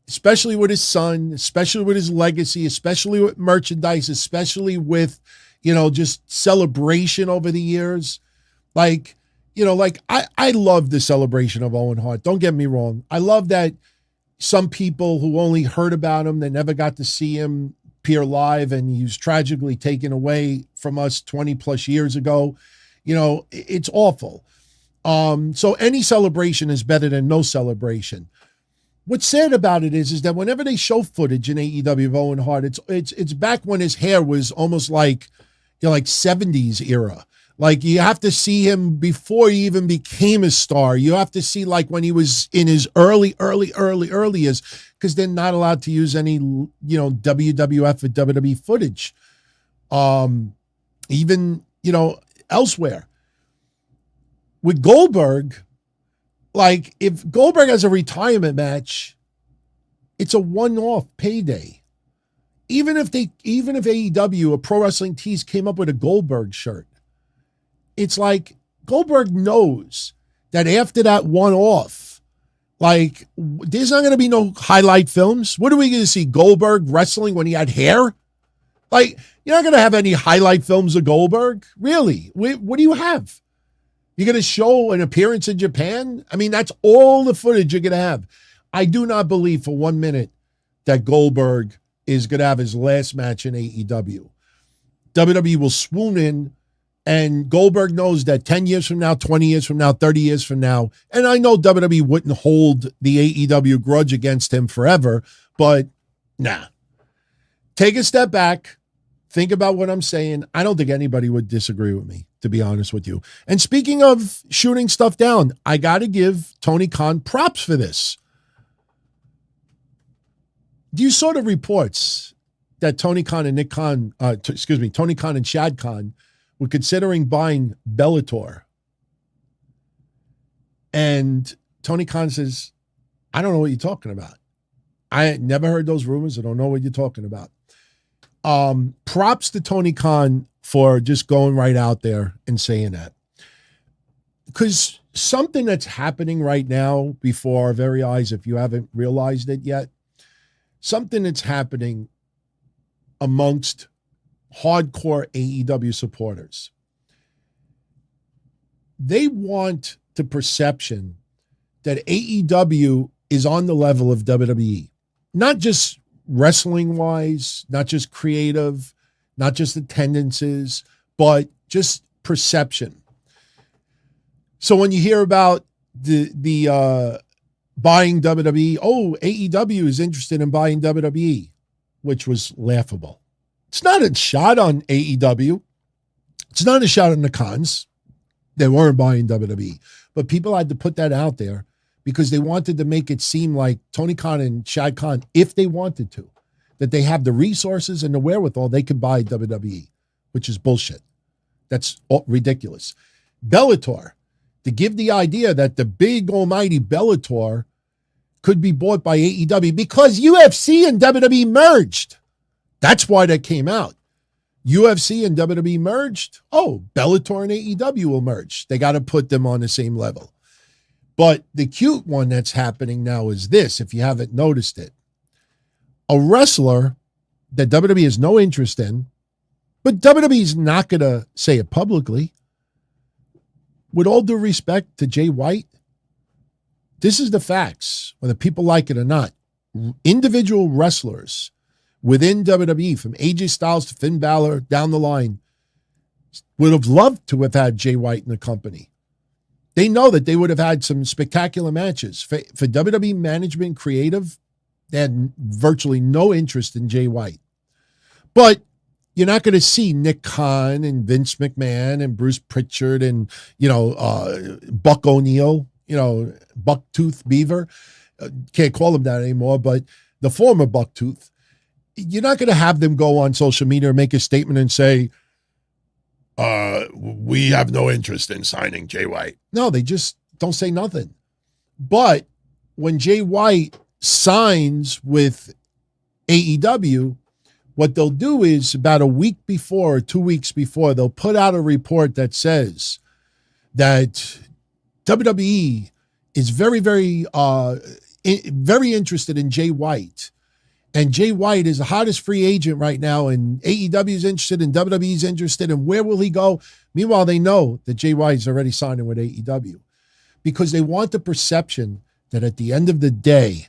especially with his son, especially with his legacy, especially with merchandise, especially with, you know, just celebration over the years. Like, you know, like I love the celebration of Owen Hart. Don't get me wrong. I love that some people who only heard about him, they never got to see him appear live, and he was tragically taken away from us 20 plus years ago. You know, it's awful. So any celebration is better than no celebration. What's sad about it is that whenever they show footage in AEW of Owen Hart, it's back when his hair was almost like, you know, like 70s era. Like, you have to see him before he even became a star. You have to see, like, when he was in his early years, because they're not allowed to use any, WWF or WWE footage. Even, elsewhere. With Goldberg, like, if Goldberg has a retirement match, it's a one-off payday. Even if AEW or Pro Wrestling Tees came up with a Goldberg shirt, it's like Goldberg knows that after that one-off, like, there's not going to be no highlight films. What are we going to see? Goldberg wrestling when he had hair? Like, you're not going to have any highlight films of Goldberg? Really? What do you have? You're going to show an appearance in Japan? I mean, that's all the footage you're going to have. I do not believe for 1 minute that Goldberg is going to have his last match in AEW. WWE will swoon in, and Goldberg knows that 10 years from now, 20 years from now, 30 years from now, and I know WWE wouldn't hold the AEW grudge against him forever, but nah. Take a step back. Think about what I'm saying. I don't think anybody would disagree with me, to be honest with you. And speaking of shooting stuff down, I got to give Tony Khan props for this. Do you saw the reports that Tony Khan and Tony Khan and Shad Khan were considering buying Bellator? And Tony Khan says, I don't know what you're talking about. I never heard those rumors. I don't know what you're talking about. Props to Tony Khan for just going right out there and saying that. Because something that's happening right now before our very eyes, if you haven't realized it yet, something that's happening amongst hardcore AEW supporters. They want the perception that AEW is on the level of WWE, not just wrestling-wise, not just creative, not just attendances, but just perception. So when you hear about the buying WWE, AEW is interested in buying WWE, which was laughable. It's not a shot on AEW. It's not a shot on the Khans. They weren't buying WWE. But people had to put that out there because they wanted to make it seem like Tony Khan and Shad Khan, if they wanted to, that they have the resources and the wherewithal, they could buy WWE, which is bullshit. That's ridiculous. Bellator, to give the idea that the big almighty Bellator could be bought by AEW because UFC and WWE merged. That's why that came out. UFC and WWE merged. Oh, Bellator and AEW will merge. They got to put them on the same level. But the cute one that's happening now is this, if you haven't noticed it. A wrestler that WWE has no interest in, but WWE's not going to say it publicly. With all due respect to Jay White, this is the facts, whether people like it or not. Individual wrestlers within WWE, from AJ Styles to Finn Balor down the line, would have loved to have had Jay White in the company. They know that they would have had some spectacular matches. For WWE management creative, they had virtually no interest in Jay White. But you're not going to see Nick Khan and Vince McMahon and Bruce Pritchard and, Buck O'Neill, Bucktooth Beaver. Can't call him that anymore, but the former Bucktooth. You're not going to have them go on social media and make a statement and say, we have no interest in signing Jay White. No, they just don't say nothing. But when Jay White signs with AEW, what they'll do is about a week before or 2 weeks before, they'll put out a report that says that WWE is very, very, very interested in Jay White. And Jay White is the hottest free agent right now, and AEW is interested, and WWE is interested, and where will he go? Meanwhile, they know that Jay White is already signing with AEW because they want the perception that at the end of the day,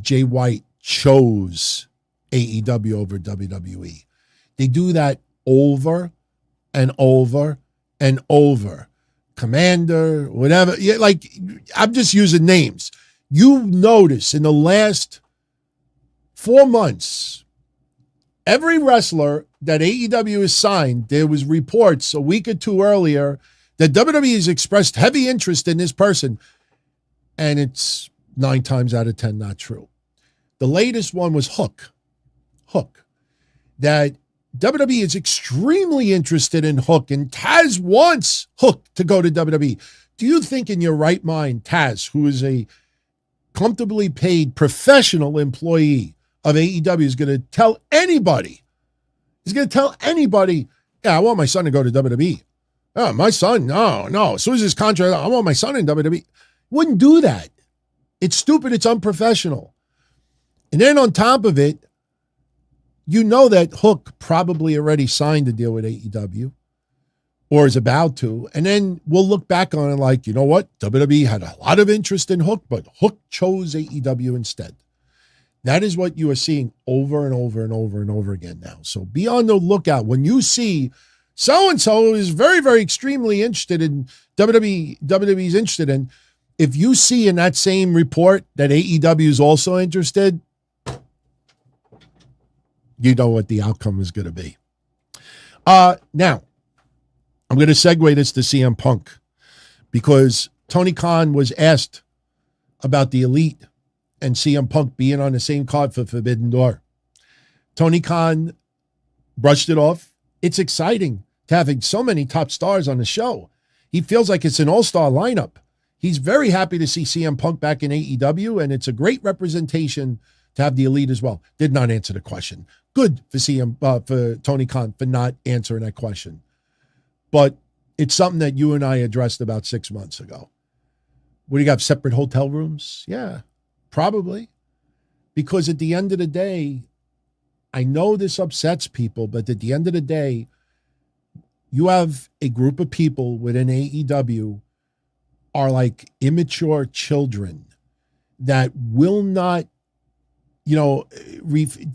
Jay White chose AEW over WWE. They do that over and over and over. Commander, whatever. Like, I'm just using names. You notice in the last 4 months, Every wrestler that AEW has signed, there was reports a week or two earlier that WWE has expressed heavy interest in this person, and it's 9 times out of 10 not true. The latest one was Hook, that WWE is extremely interested in Hook, and Taz wants Hook to go to WWE. Do you think in your right mind, Taz, who is a comfortably paid professional employee of AEW, is going to tell anybody, yeah, I want my son to go to WWE. Oh, my son, no. As soon as his contract, I want my son in WWE. Wouldn't do that. It's stupid. It's unprofessional. And then on top of it, you know that Hook probably already signed a deal with AEW or is about to. And then we'll look back on it like, you know what? WWE had a lot of interest in Hook, but Hook chose AEW instead. That is what you are seeing over and over and over and over again now. So be on the lookout. When you see so-and-so is very, very extremely interested in WWE's interested in, if you see in that same report that AEW is also interested, you know what the outcome is going to be. Now, I'm going to segue this to CM Punk because Tony Khan was asked about the Elite and CM Punk being on the same card for Forbidden Door. Tony Khan brushed it off. It's exciting to having so many top stars on the show. He feels like it's an all-star lineup. He's very happy to see CM Punk back in AEW, and it's a great representation to have the Elite as well. Did not answer the question. Good for Tony Khan for not answering that question. But it's something that you and I addressed about 6 months ago. What do you got, separate hotel rooms? Yeah, probably. Because at the end of the day, I know this upsets people, but at the end of the day, you have a group of people within AEW are like immature children that will not,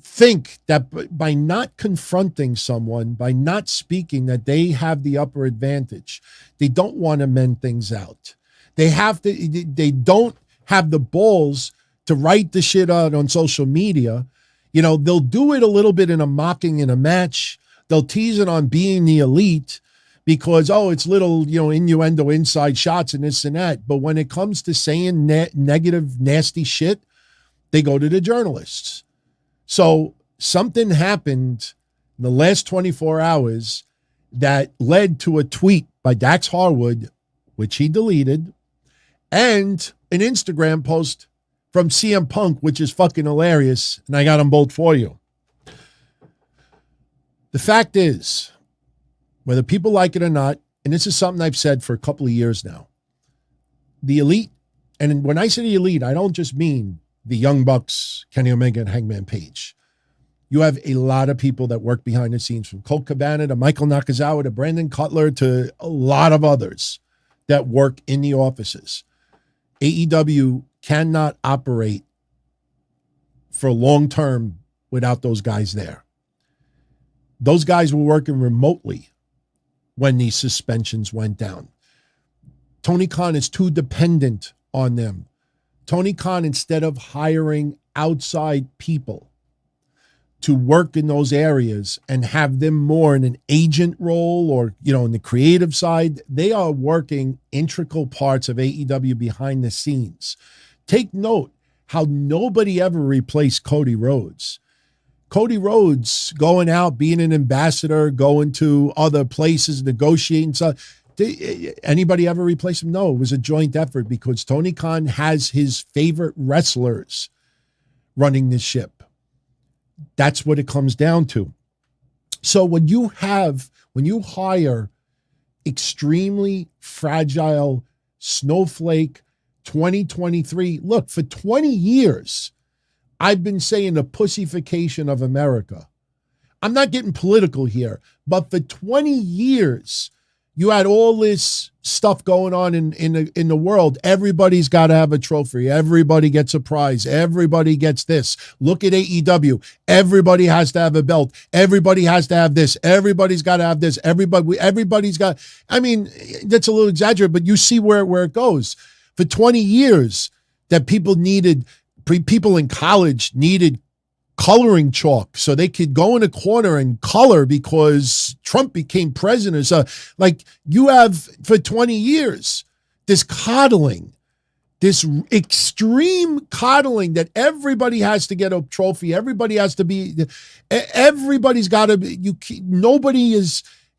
think that by not confronting someone, by not speaking, that they have the upper advantage. They don't want to mend things out. They don't have the balls to write the shit out on social media. They'll do it a little bit in a mocking in a match. They'll tease it on being the Elite because, it's little, innuendo inside shots and this and that. But when it comes to saying negative, nasty shit, they go to the journalists. So something happened in the last 24 hours that led to a tweet by Dax Harwood, which he deleted, and an Instagram post from CM Punk, which is fucking hilarious, and I got them both for you. The fact is, whether people like it or not, and this is something I've said for a couple of years now, the Elite, and when I say the Elite, I don't just mean the Young Bucks, Kenny Omega, and Hangman Page. You have a lot of people that work behind the scenes, from Colt Cabana to Michael Nakazawa to Brandon Cutler to a lot of others that work in the offices. AEW cannot operate for long term without those guys there. Those guys were working remotely when these suspensions went down. Tony Khan is too dependent on them. Tony Khan, instead of hiring outside people to work in those areas and have them more in an agent role or, in the creative side, they are working integral parts of AEW behind the scenes. Take note how nobody ever replaced Cody Rhodes. Cody Rhodes going out, being an ambassador, going to other places, negotiating stuff. Anybody ever replace him? No, it was a joint effort because Tony Khan has his favorite wrestlers running this ship. That's what it comes down to. So when you hire extremely fragile snowflake 2023, look, for 20 years, I've been saying the pussification of America. I'm not getting political here, but for 20 years, you had all this stuff going on in the world. Everybody's got to have a trophy. Everybody gets a prize. Everybody gets this. Look at AEW. Everybody has to have a belt. Everybody has to have this. Everybody's got to have this. Everybody's got. I mean, that's a little exaggerated, but you see where it goes. For 20 years, that people in college needed coloring chalk so they could go in a corner and color because Trump became president. So, like, you have for 20 years this coddling, this extreme coddling that everybody has to get a trophy. Everybody has to be, everybody's got to be, nobody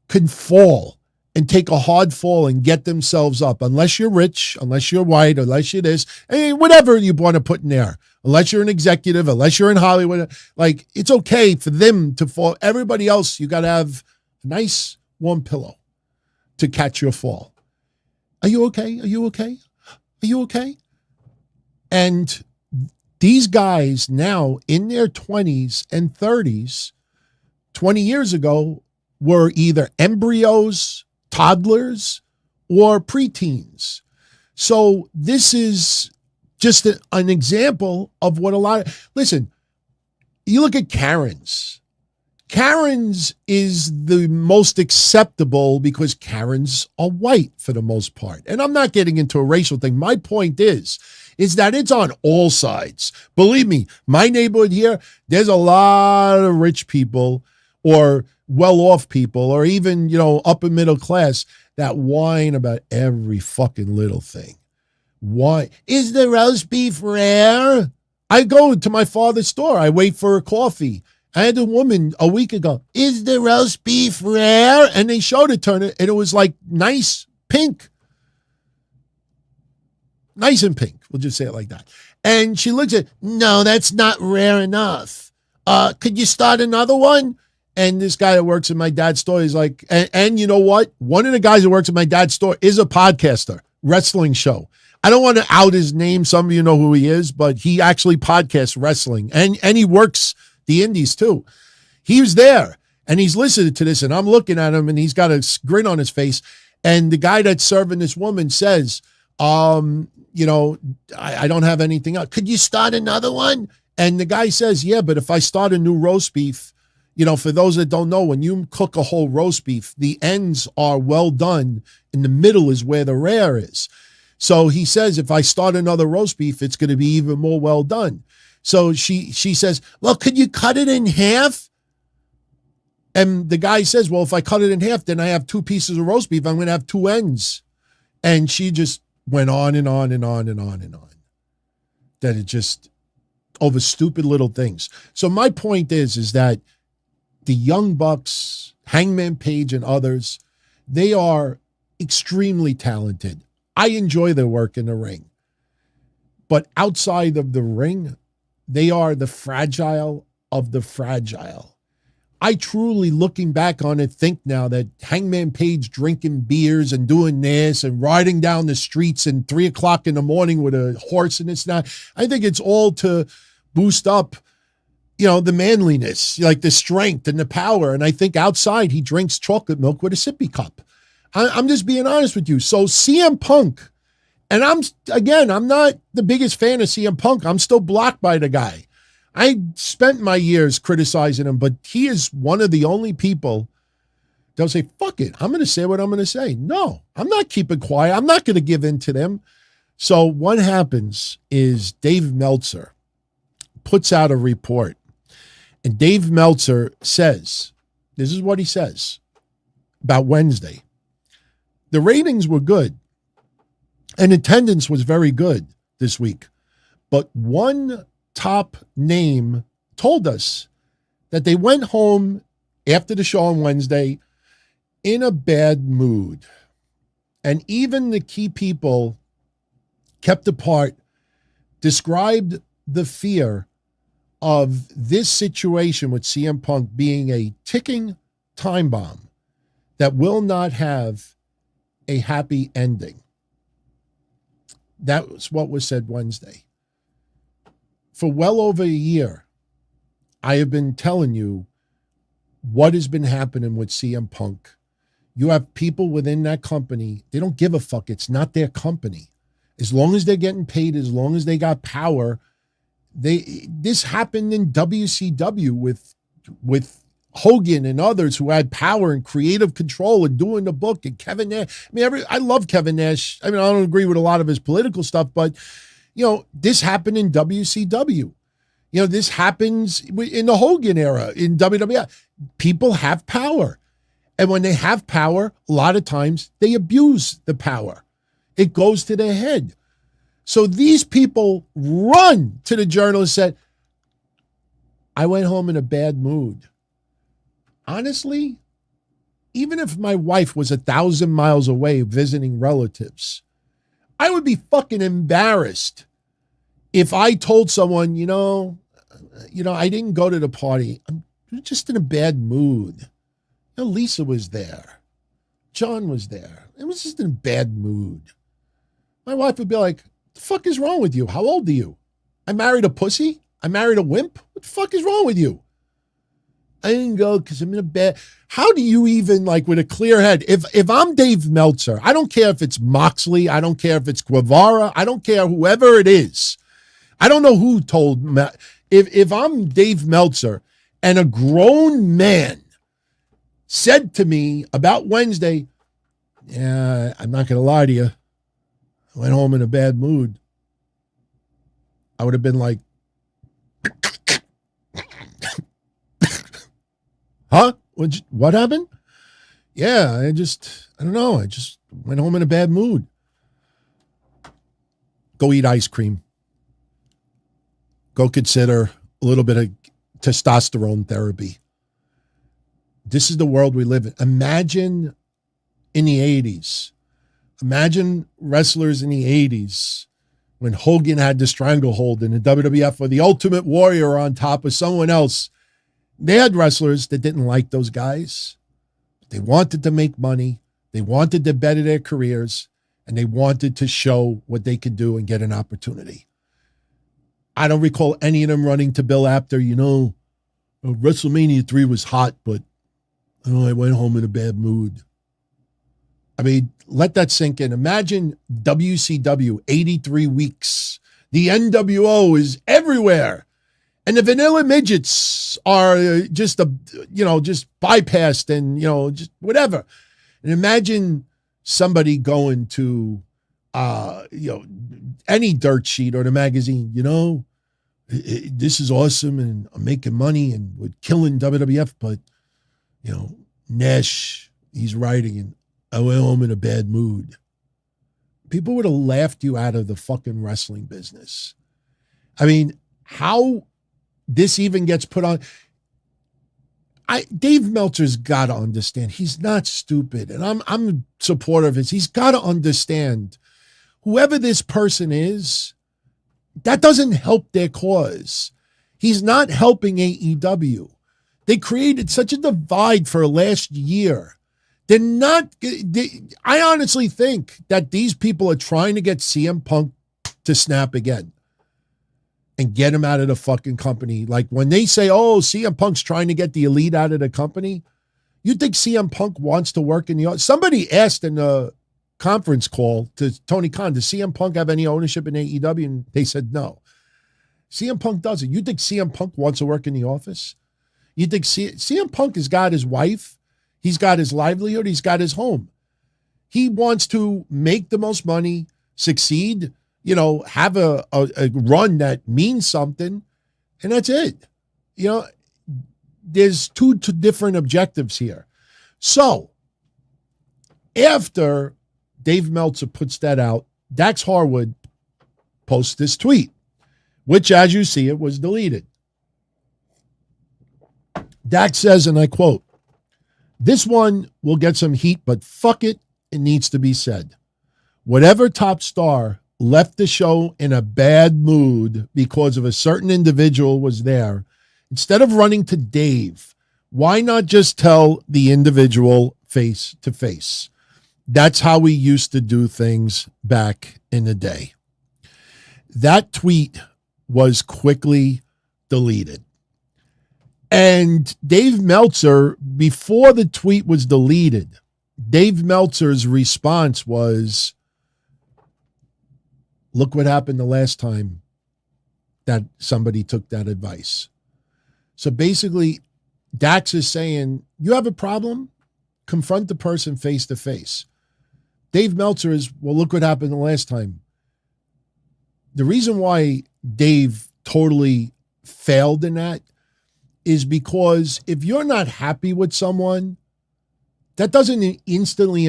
can fall and take a hard fall and get themselves up unless you're rich, unless you're white, unless you're this, and whatever you want to put in there. Unless you're an executive, unless you're in Hollywood, like, it's okay for them to fall. Everybody else, you got to have a nice warm pillow to catch your fall. Are you okay? Are you okay? Are you okay? And these guys now in their 20s and 30s, 20 years ago, were either embryos, toddlers, or preteens. So this is just an example of what listen, you look at Karen's. Karen's is the most acceptable because Karens are white for the most part. And I'm not getting into a racial thing. My point is that it's on all sides. Believe me, my neighborhood here, there's a lot of rich people or well-off people or even, upper middle class that whine about every fucking little thing. Why? Is the roast beef rare? I go to my father's store. I wait for a coffee. I had a woman a week ago. Is the roast beef rare? And they showed it to her, and it was like nice pink. Nice and pink. We'll just say it like that. And she looks at, no, that's not rare enough. Could you start another one? And this guy that works in my dad's store is like, and you know what? One of the guys that works at my dad's store is a podcaster, wrestling show. I don't want to out his name. Some of you know who he is, but he actually podcasts wrestling and he works the indies too. He was there and he's listening to this and I'm looking at him and he's got a grin on his face. And the guy that's serving this woman says, I don't have anything else. Could you start another one? And the guy says, yeah, but if I start a new roast beef, for those that don't know, when you cook a whole roast beef, the ends are well done. In the middle is where the rare is. So he says, if I start another roast beef, it's going to be even more well done. So she says, well, could you cut it in half? And the guy says, well, if I cut it in half, then I have 2 pieces of roast beef. I'm going to have 2 ends. And she just went on and on and on and on and on. That it just, over stupid little things. So my point is that the Young Bucks, Hangman Page and others, they are extremely talented. I enjoy their work in the ring. But outside of the ring, they are the fragile of the fragile. I truly, looking back on it, think now that Hangman Page drinking beers and doing this and riding down the streets at 3 o'clock in the morning with a horse and it's not, I think it's all to boost up, the manliness, like the strength and the power. And I think outside he drinks chocolate milk with a sippy cup. I'm just being honest with you. So CM Punk, and I'm not the biggest fan of CM Punk. I'm still blocked by the guy. I spent my years criticizing him, but he is one of the only people that'll say, fuck it, I'm going to say what I'm going to say. No, I'm not keeping quiet. I'm not going to give in to them. So what happens is Dave Meltzer puts out a report, and Dave Meltzer says, this is what he says about Wednesday. The ratings were good and attendance was very good this week. But one top name told us that they went home after the show on Wednesday in a bad mood. And even the key people kept apart, described the fear of this situation with CM Punk being a ticking time bomb that will not have a happy ending. That was what was said Wednesday. For well over a year, I have been telling you what has been happening with CM Punk. You have people within that company, they don't give a fuck. It's not their company. As long as they're getting paid, as long as they got power, this happened in WCW with Hogan and others who had power and creative control and doing the book, and Kevin Nash. I love Kevin Nash. I don't agree with a lot of his political stuff, but this happened in WCW. You know, this happens in the Hogan era in WWF. People have power. And when they have power, a lot of times they abuse the power. It goes to their head. So these people run to the journalist and said, I went home in a bad mood. Honestly, even if my wife was 1,000 miles away visiting relatives, I would be fucking embarrassed if I told someone, you know, I didn't go to the party. I'm just in a bad mood. You know, Lisa was there. John was there. It was just in a bad mood. My wife would be like, what the fuck is wrong with you? How old are you? I married a pussy? I married a wimp? What the fuck is wrong with you? I didn't go because I'm in a bad... How do you even, like, with a clear head, if I'm Dave Meltzer, I don't care if it's Moxley, I don't care if it's Guevara, I don't care whoever it is. I don't know who told me. If I'm Dave Meltzer and a grown man said to me about Wednesday, yeah, I'm not going to lie to you, I went home in a bad mood, I would have been like, huh? What happened? Yeah, I don't know. I just went home in a bad mood. Go eat ice cream. Go consider a little bit of testosterone therapy. This is the world we live in. Imagine in the 80s. Imagine wrestlers in the 80s when Hogan had the stranglehold in the WWF or the Ultimate Warrior on top of someone else. They had wrestlers that didn't like those guys. They wanted to make money. They wanted to better their careers. And they wanted to show what they could do and get an opportunity. I don't recall any of them running to Bill Apter, WrestleMania 3 was hot, but I went home in a bad mood. I mean, let that sink in. Imagine WCW, 83 weeks. The NWO is everywhere. And the vanilla midgets are just bypassed and, just whatever. And imagine somebody going to, any dirt sheet or the magazine, this is awesome and I'm making money and we're killing WWF, but, Nash, he's writing and I went home in a bad mood. People would have laughed you out of the fucking wrestling business. I mean, how this even gets put on. Dave Meltzer's got to understand. He's not stupid. And I'm a supporter of his. He's got to understand whoever this person is, that doesn't help their cause. He's not helping AEW. They created such a divide for last year. I honestly think that these people are trying to get CM Punk to snap again and get him out of the fucking company. Like when they say, oh, CM Punk's trying to get the elite out of the company, you think CM Punk wants to work in the... Somebody asked in a conference call to Tony Khan, does CM Punk have any ownership in AEW? And they said no. CM Punk doesn't. You think CM Punk wants to work in the office? You think CM Punk has got his wife, he's got his livelihood, he's got his home. He wants to make the most money, succeed, have a run that means something, and that's it. There's two different objectives here. So, after Dave Meltzer puts that out, Dax Harwood posts this tweet, which, as you see, it was deleted. Dax says, and I quote, "This one will get some heat, but fuck it, it needs to be said. Whatever top star left the show in a bad mood because of a certain individual was there, instead of running to Dave, why not just tell the individual face to face? That's how we used to do things back in the day." That tweet was quickly deleted. And Dave Meltzer, before the tweet was deleted, Dave Meltzer's response was, look what happened the last time that somebody took that advice. So basically, Dax is saying, you have a problem? Confront the person face to face. Dave Meltzer is, well, look what happened the last time. The reason why Dave totally failed in that is because if you're not happy with someone, that doesn't instantly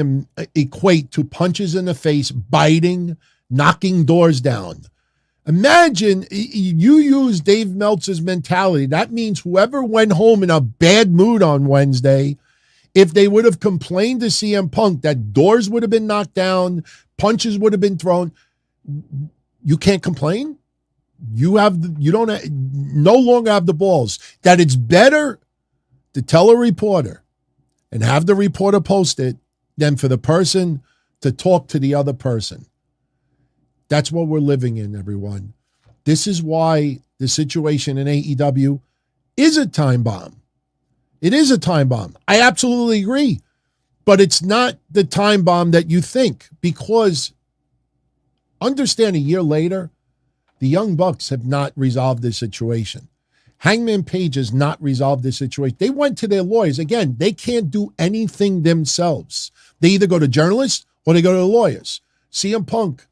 equate to punches in the face, biting, knocking doors down. Imagine you use Dave Meltzer's mentality. That means whoever went home in a bad mood on Wednesday, if they would have complained to CM Punk, that doors would have been knocked down, punches would have been thrown. You can't complain. You no longer have the balls. That it's better to tell a reporter and have the reporter post it than for the person to talk to the other person. That's what we're living in, everyone. This is why the situation in AEW is a time bomb. It is a time bomb. I absolutely agree. But it's not the time bomb that you think, because understand a year later, the Young Bucks have not resolved this situation. Hangman Page has not resolved this situation. They went to their lawyers. Again, they can't do anything themselves. They either go to journalists or they go to the lawyers. CM Punk,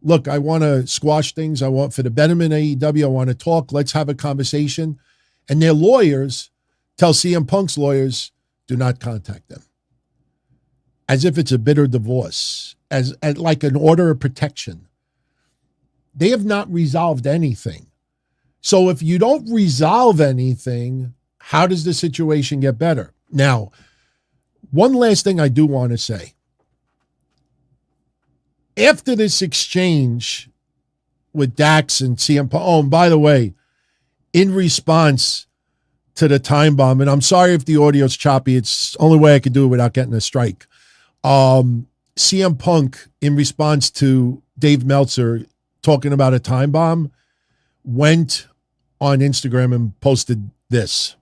look, I want to squash things. I want for the betterment of AEW. I want to talk. Let's have a conversation. And their lawyers tell CM Punk's lawyers, do not contact them. As if it's a bitter divorce, as like an order of protection. They have not resolved anything. So if you don't resolve anything, how does the situation get better? Now, one last thing I do want to say. After this exchange with Dax and CM Punk, oh, and by the way, in response to the time bomb, and I'm sorry if the audio's choppy, it's the only way I could do it without getting a strike. CM Punk, in response to Dave Meltzer talking about a time bomb, went on Instagram and posted this.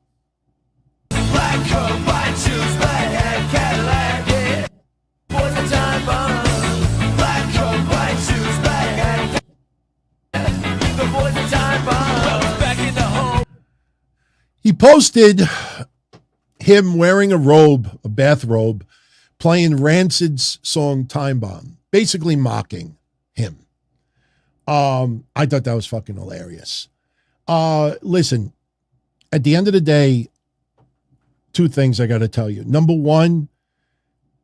Black coat, white shoes, black hat, Cadillac, yeah. Was a time bomb. Black coat, white shoes, black hat, Cadillac. The boy's a time bomb. Back in the home. He posted him wearing a bathrobe, playing Rancid's song Time Bomb, basically mocking him. I thought that was fucking hilarious. Listen, at the end of the day, two things I got to tell you. Number one,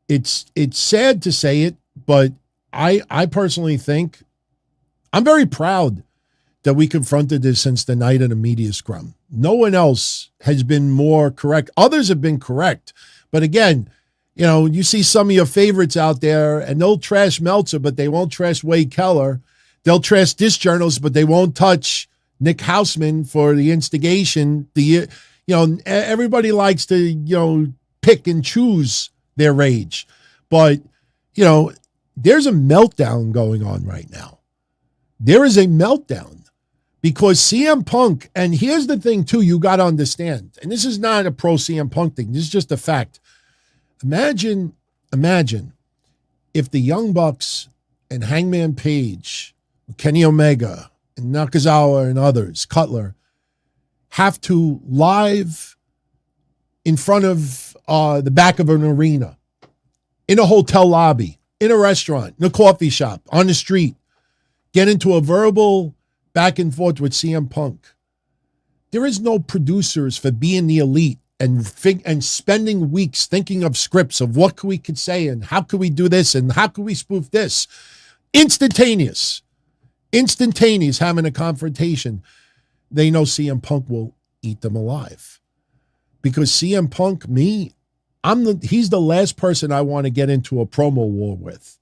it's sad to say it, but I personally think I'm very proud that we confronted this since the night of the media scrum. No one else has been more correct. Others have been correct. But again, you see some of your favorites out there and they'll trash Meltzer, but they won't trash Wade Keller. They'll trash disc journals, but they won't touch Nick Houseman for the instigation. Everybody likes to, pick and choose their rage. But, there's a meltdown going on right now. There is a meltdown because CM Punk, and here's the thing too, you got to understand, and this is not a pro CM Punk thing. This is just a fact. Imagine if the Young Bucks and Hangman Page, Kenny Omega, and Nakazawa and others, Cutler, have to live in front of the back of an arena, in a hotel lobby, in a restaurant, in a coffee shop, on the street, get into a verbal back and forth with CM Punk. There is no producers for being the elite and spending weeks thinking of scripts of what we could say and how could we do this and how could we spoof this. Instantaneous having a confrontation. They know CM Punk will eat them alive. Because CM Punk, he's the last person I want to get into a promo war with.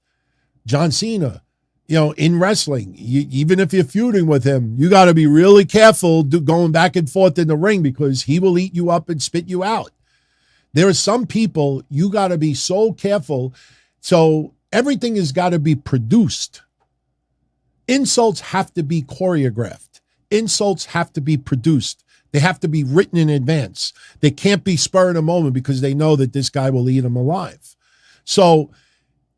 John Cena, in wrestling, even if you're feuding with him, you got to be really careful going back and forth in the ring because he will eat you up and spit you out. There are some people you got to be so careful. So everything has got to be produced. Insults have to be choreographed. Insults have to be produced. They have to be written in advance. They can't be spur in a moment because they know that this guy will eat them alive. So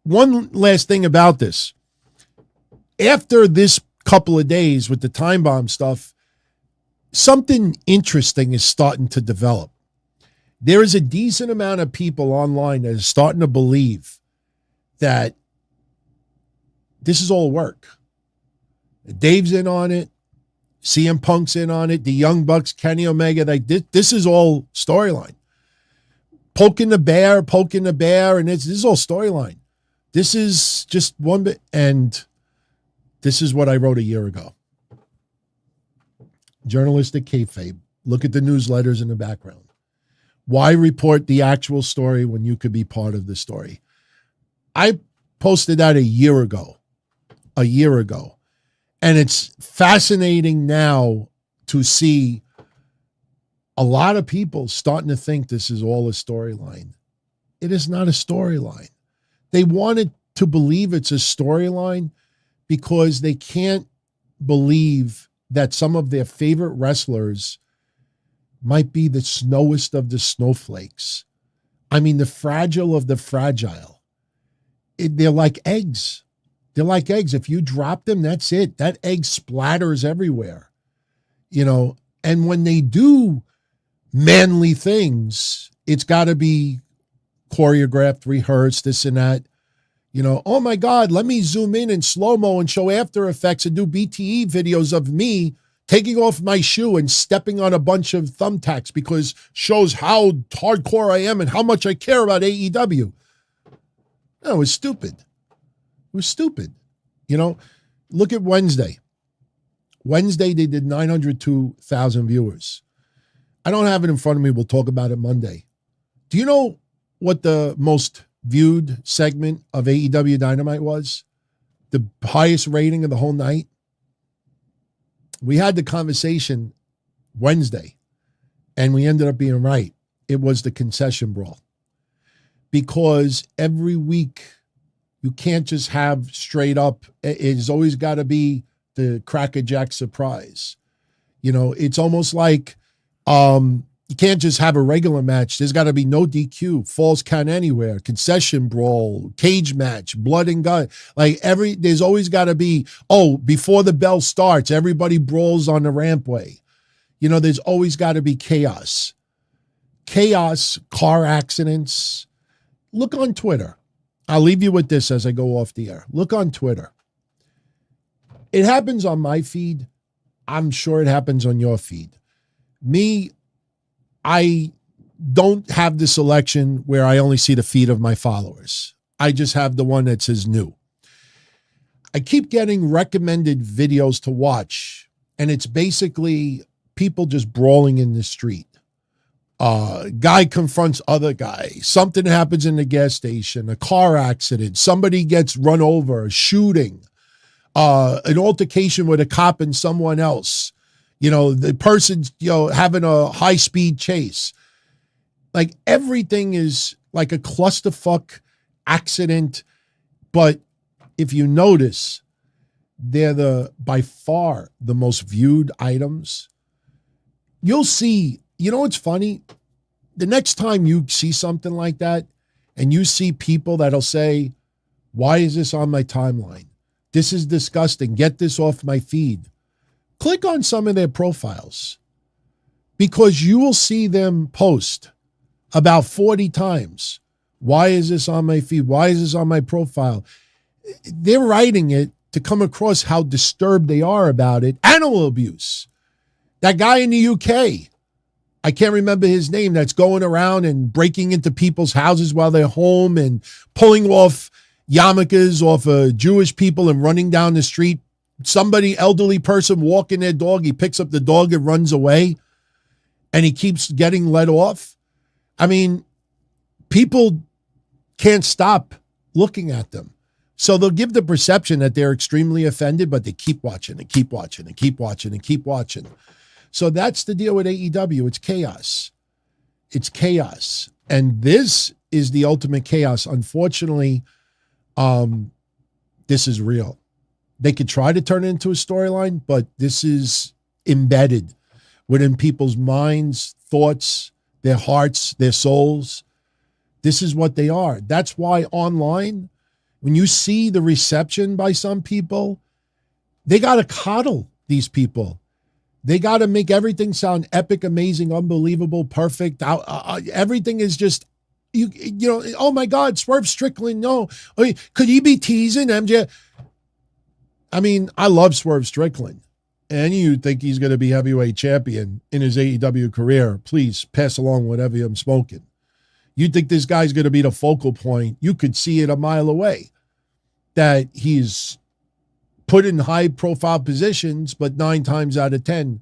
one last thing about this. After this couple of days with the time bomb stuff, something interesting is starting to develop. There is a decent amount of people online that are starting to believe that this is all work. Dave's in on it. CM Punk's in on it. The Young Bucks, Kenny Omega. Like this is all storyline. Poking the bear, and this is all storyline. This is just one bit, and this is what I wrote a year ago. Journalistic kayfabe. Look at the newsletters in the background. Why report the actual story when you could be part of the story? I posted that a year ago. And it's fascinating now to see a lot of people starting to think this is all a storyline. It is not a storyline. They wanted to believe it's a storyline because they can't believe that some of their favorite wrestlers might be the snowest of the snowflakes. I mean, the fragile of the fragile. They're like eggs. They're like eggs. If you drop them, that's it. That egg splatters everywhere. You know, and when they do manly things, it's got to be choreographed, rehearsed, this and that. You know, oh my God, let me zoom in slow-mo and show After Effects and do BTE videos of me taking off my shoe and stepping on a bunch of thumbtacks because shows how hardcore I am and how much I care about AEW. No, it was stupid. It was stupid. You know, look at Wednesday. Wednesday, they did 902,000 viewers. I don't have it in front of me. We'll talk about it Monday. Do you know what the most viewed segment of AEW Dynamite was? The highest rating of the whole night? We had the conversation Wednesday, and we ended up being right. It was the concession brawl. Because every week, you can't just have straight up. It's always got to be the crackerjack surprise. You know, it's almost like you can't just have a regular match. There's got to be no DQ, falls count anywhere, concession brawl, cage match, blood and guts. Like there's always got to be, before the bell starts, everybody brawls on the rampway. You know, there's always got to be chaos. Chaos, car accidents. Look on Twitter. I'll leave you with this as I go off the air. Look on Twitter. It happens on my feed. I'm sure it happens on your feed. Me, I don't have the selection where I only see the feed of my followers. I just have the one that says new. I keep getting recommended videos to watch, and it's basically people just brawling in the street. Guy confronts other guy. Something happens in the gas station, a car accident, somebody gets run over, a shooting, an altercation with a cop and someone else. You know, the person's, having a high-speed chase. Like, everything is like a clusterfuck accident. But if you notice, they're by far the most viewed items. You'll see, you know what's funny? The next time you see something like that and you see people that'll say, why is this on my timeline? This is disgusting. Get this off my feed. Click on some of their profiles because you will see them post about 40 times. Why is this on my feed? Why is this on my profile? They're writing it to come across how disturbed they are about it. Animal abuse. That guy in the UK, I can't remember his name, that's going around and breaking into people's houses while they're home and pulling off yarmulkes off of Jewish people and running down the street. Somebody, elderly person, walking their dog, he picks up the dog and runs away, and he keeps getting let off. I mean, people can't stop looking at them. So they'll give the perception that they're extremely offended, but they keep watching and keep watching and keep watching and keep watching. So that's the deal with AEW. It's chaos. It's chaos. And this is the ultimate chaos. Unfortunately, this is real. They could try to turn it into a storyline, but this is embedded within people's minds, thoughts, their hearts, their souls. This is what they are. That's why online, when you see the reception by some people, they got to coddle these people. They got to make everything sound epic, amazing, unbelievable, perfect. Everything is just, you know, oh my God, Swerve Strickland, no. Could he be teasing MJ? I mean, I love Swerve Strickland, any of you think he's going to be heavyweight champion in his AEW career, please pass along whatever I'm smoking. You think this guy's going to be the focal point, you could see it a mile away, that he's put in high-profile positions, but 9 times out of 10,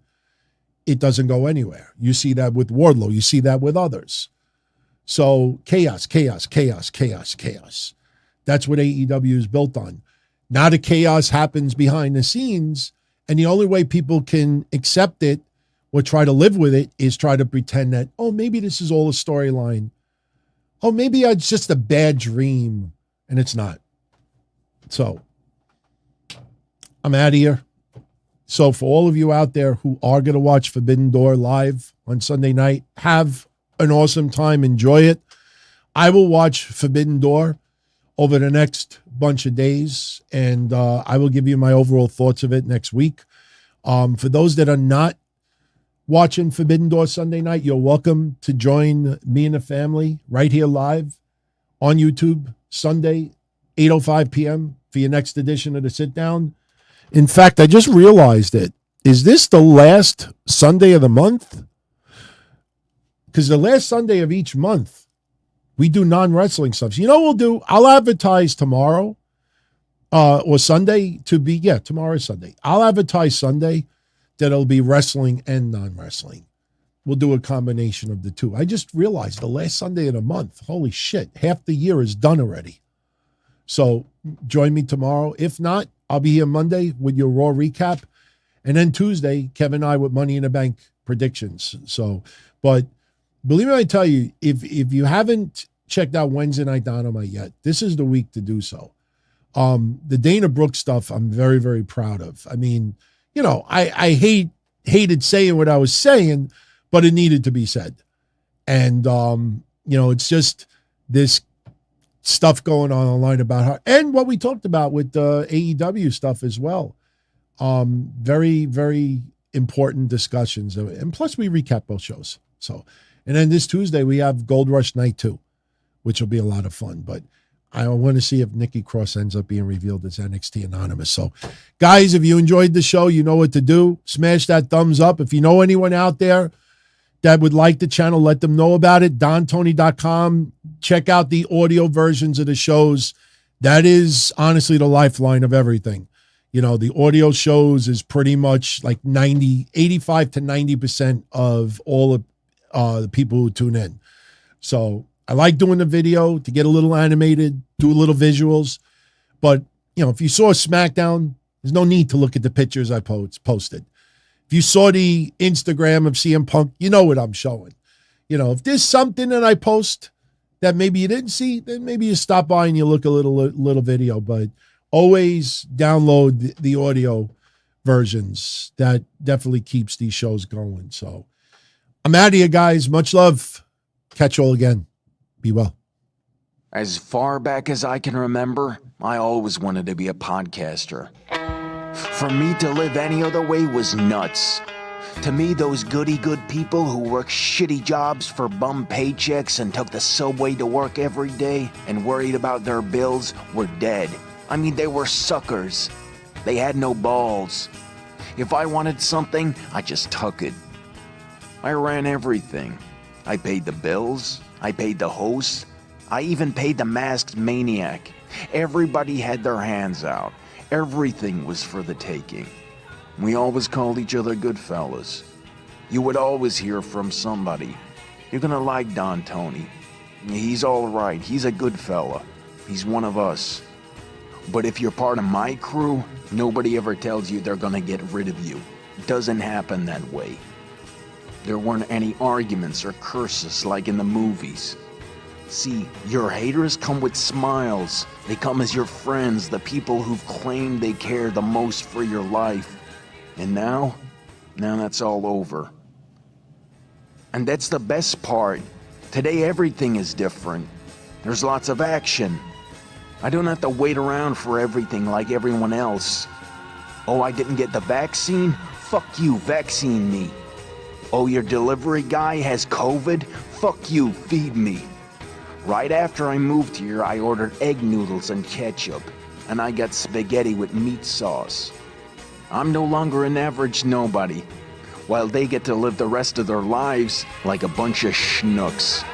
it doesn't go anywhere. You see that with Wardlow. You see that with others. So chaos, chaos, chaos, chaos, chaos. That's what AEW is built on. Now the chaos happens behind the scenes, and the only way people can accept it or try to live with it is try to pretend that, oh, maybe this is all a storyline. Oh, maybe it's just a bad dream, and it's not. So I'm out of here. So for all of you out there who are going to watch Forbidden Door live on Sunday night, have an awesome time. Enjoy it. I will watch Forbidden Door over the next bunch of days, and I will give you my overall thoughts of it next week. For those that are not watching Forbidden Door Sunday night, you're welcome to join me and the family right here live on YouTube Sunday, 8:05 p.m. for your next edition of the Sit Down. In fact, I just realized it. Is this the last Sunday of the month? Because the last Sunday of each month, we do non-wrestling stuff. So you know what we'll do? I'll advertise tomorrow or Sunday to be, tomorrow is Sunday. I'll advertise Sunday that it'll be wrestling and non-wrestling. We'll do a combination of the two. I just realized the last Sunday of the month, holy shit, half the year is done already. So join me tomorrow. If not, I'll be here Monday with your Raw recap. And then Tuesday, Kevin and I with Money in the Bank predictions. So, but believe me when I tell you, if you haven't checked out Wednesday Night Dynamite yet, this is the week to do so. The Dana Brooke stuff, I'm very, very proud of. I mean, you know, I hated saying what I was saying, but it needed to be said. And, you know, it's just this stuff going on online about her and what we talked about with the AEW stuff as well. Very, very important discussions. And plus we recap both shows. So, and then this Tuesday we have Gold Rush Night 2, which will be a lot of fun. But I want to see if Nikki Cross ends up being revealed as NXT Anonymous. So, guys, if you enjoyed the show, you know what to do. Smash that thumbs up. If you know anyone out there that would like the channel, let them know about it. DonTony.com. Check out the audio versions of the shows. That is honestly the lifeline of everything. You know, the audio shows is pretty much like 85 to 90% of all of the people who tune in. So I like doing the video to get a little animated, do a little visuals. But, you know, if you saw SmackDown, there's no need to look at the pictures I posted. If you saw the Instagram of CM Punk, you know what I'm showing. You know, if there's something that I post that maybe you didn't see, then maybe you stop by and you look a little video. But always download the audio versions. That definitely keeps these shows going. So I'm out of here, guys. Much love. Catch you all again. Be well. As far back as I can remember, I always wanted to be a podcaster. For me to live any other way was nuts. To me, those goody-good people who worked shitty jobs for bum paychecks and took the subway to work every day and worried about their bills were dead. I mean, they were suckers. They had no balls. If I wanted something, I just took it. I ran everything. I paid the bills. I paid the host. I even paid the masked maniac. Everybody had their hands out. Everything was for the taking. We always called each other good fellas. You would always hear from somebody. You're gonna like Don Tony. He's all right. He's a good fella. He's one of us. But if you're part of my crew, nobody ever tells you they're gonna get rid of you. It doesn't happen that way. There weren't any arguments or curses like in the movies. See, your haters come with smiles. They come as your friends, the people who've claimed they care the most for your life. And now that's all over. And that's the best part. Today everything is different. There's lots of action. I don't have to wait around for everything like everyone else. Oh, I didn't get the vaccine? Fuck you, vaccine me. Oh, your delivery guy has COVID? Fuck you, feed me. Right after I moved here, I ordered egg noodles and ketchup, and I got spaghetti with meat sauce. I'm no longer an average nobody, while they get to live the rest of their lives like a bunch of schnooks.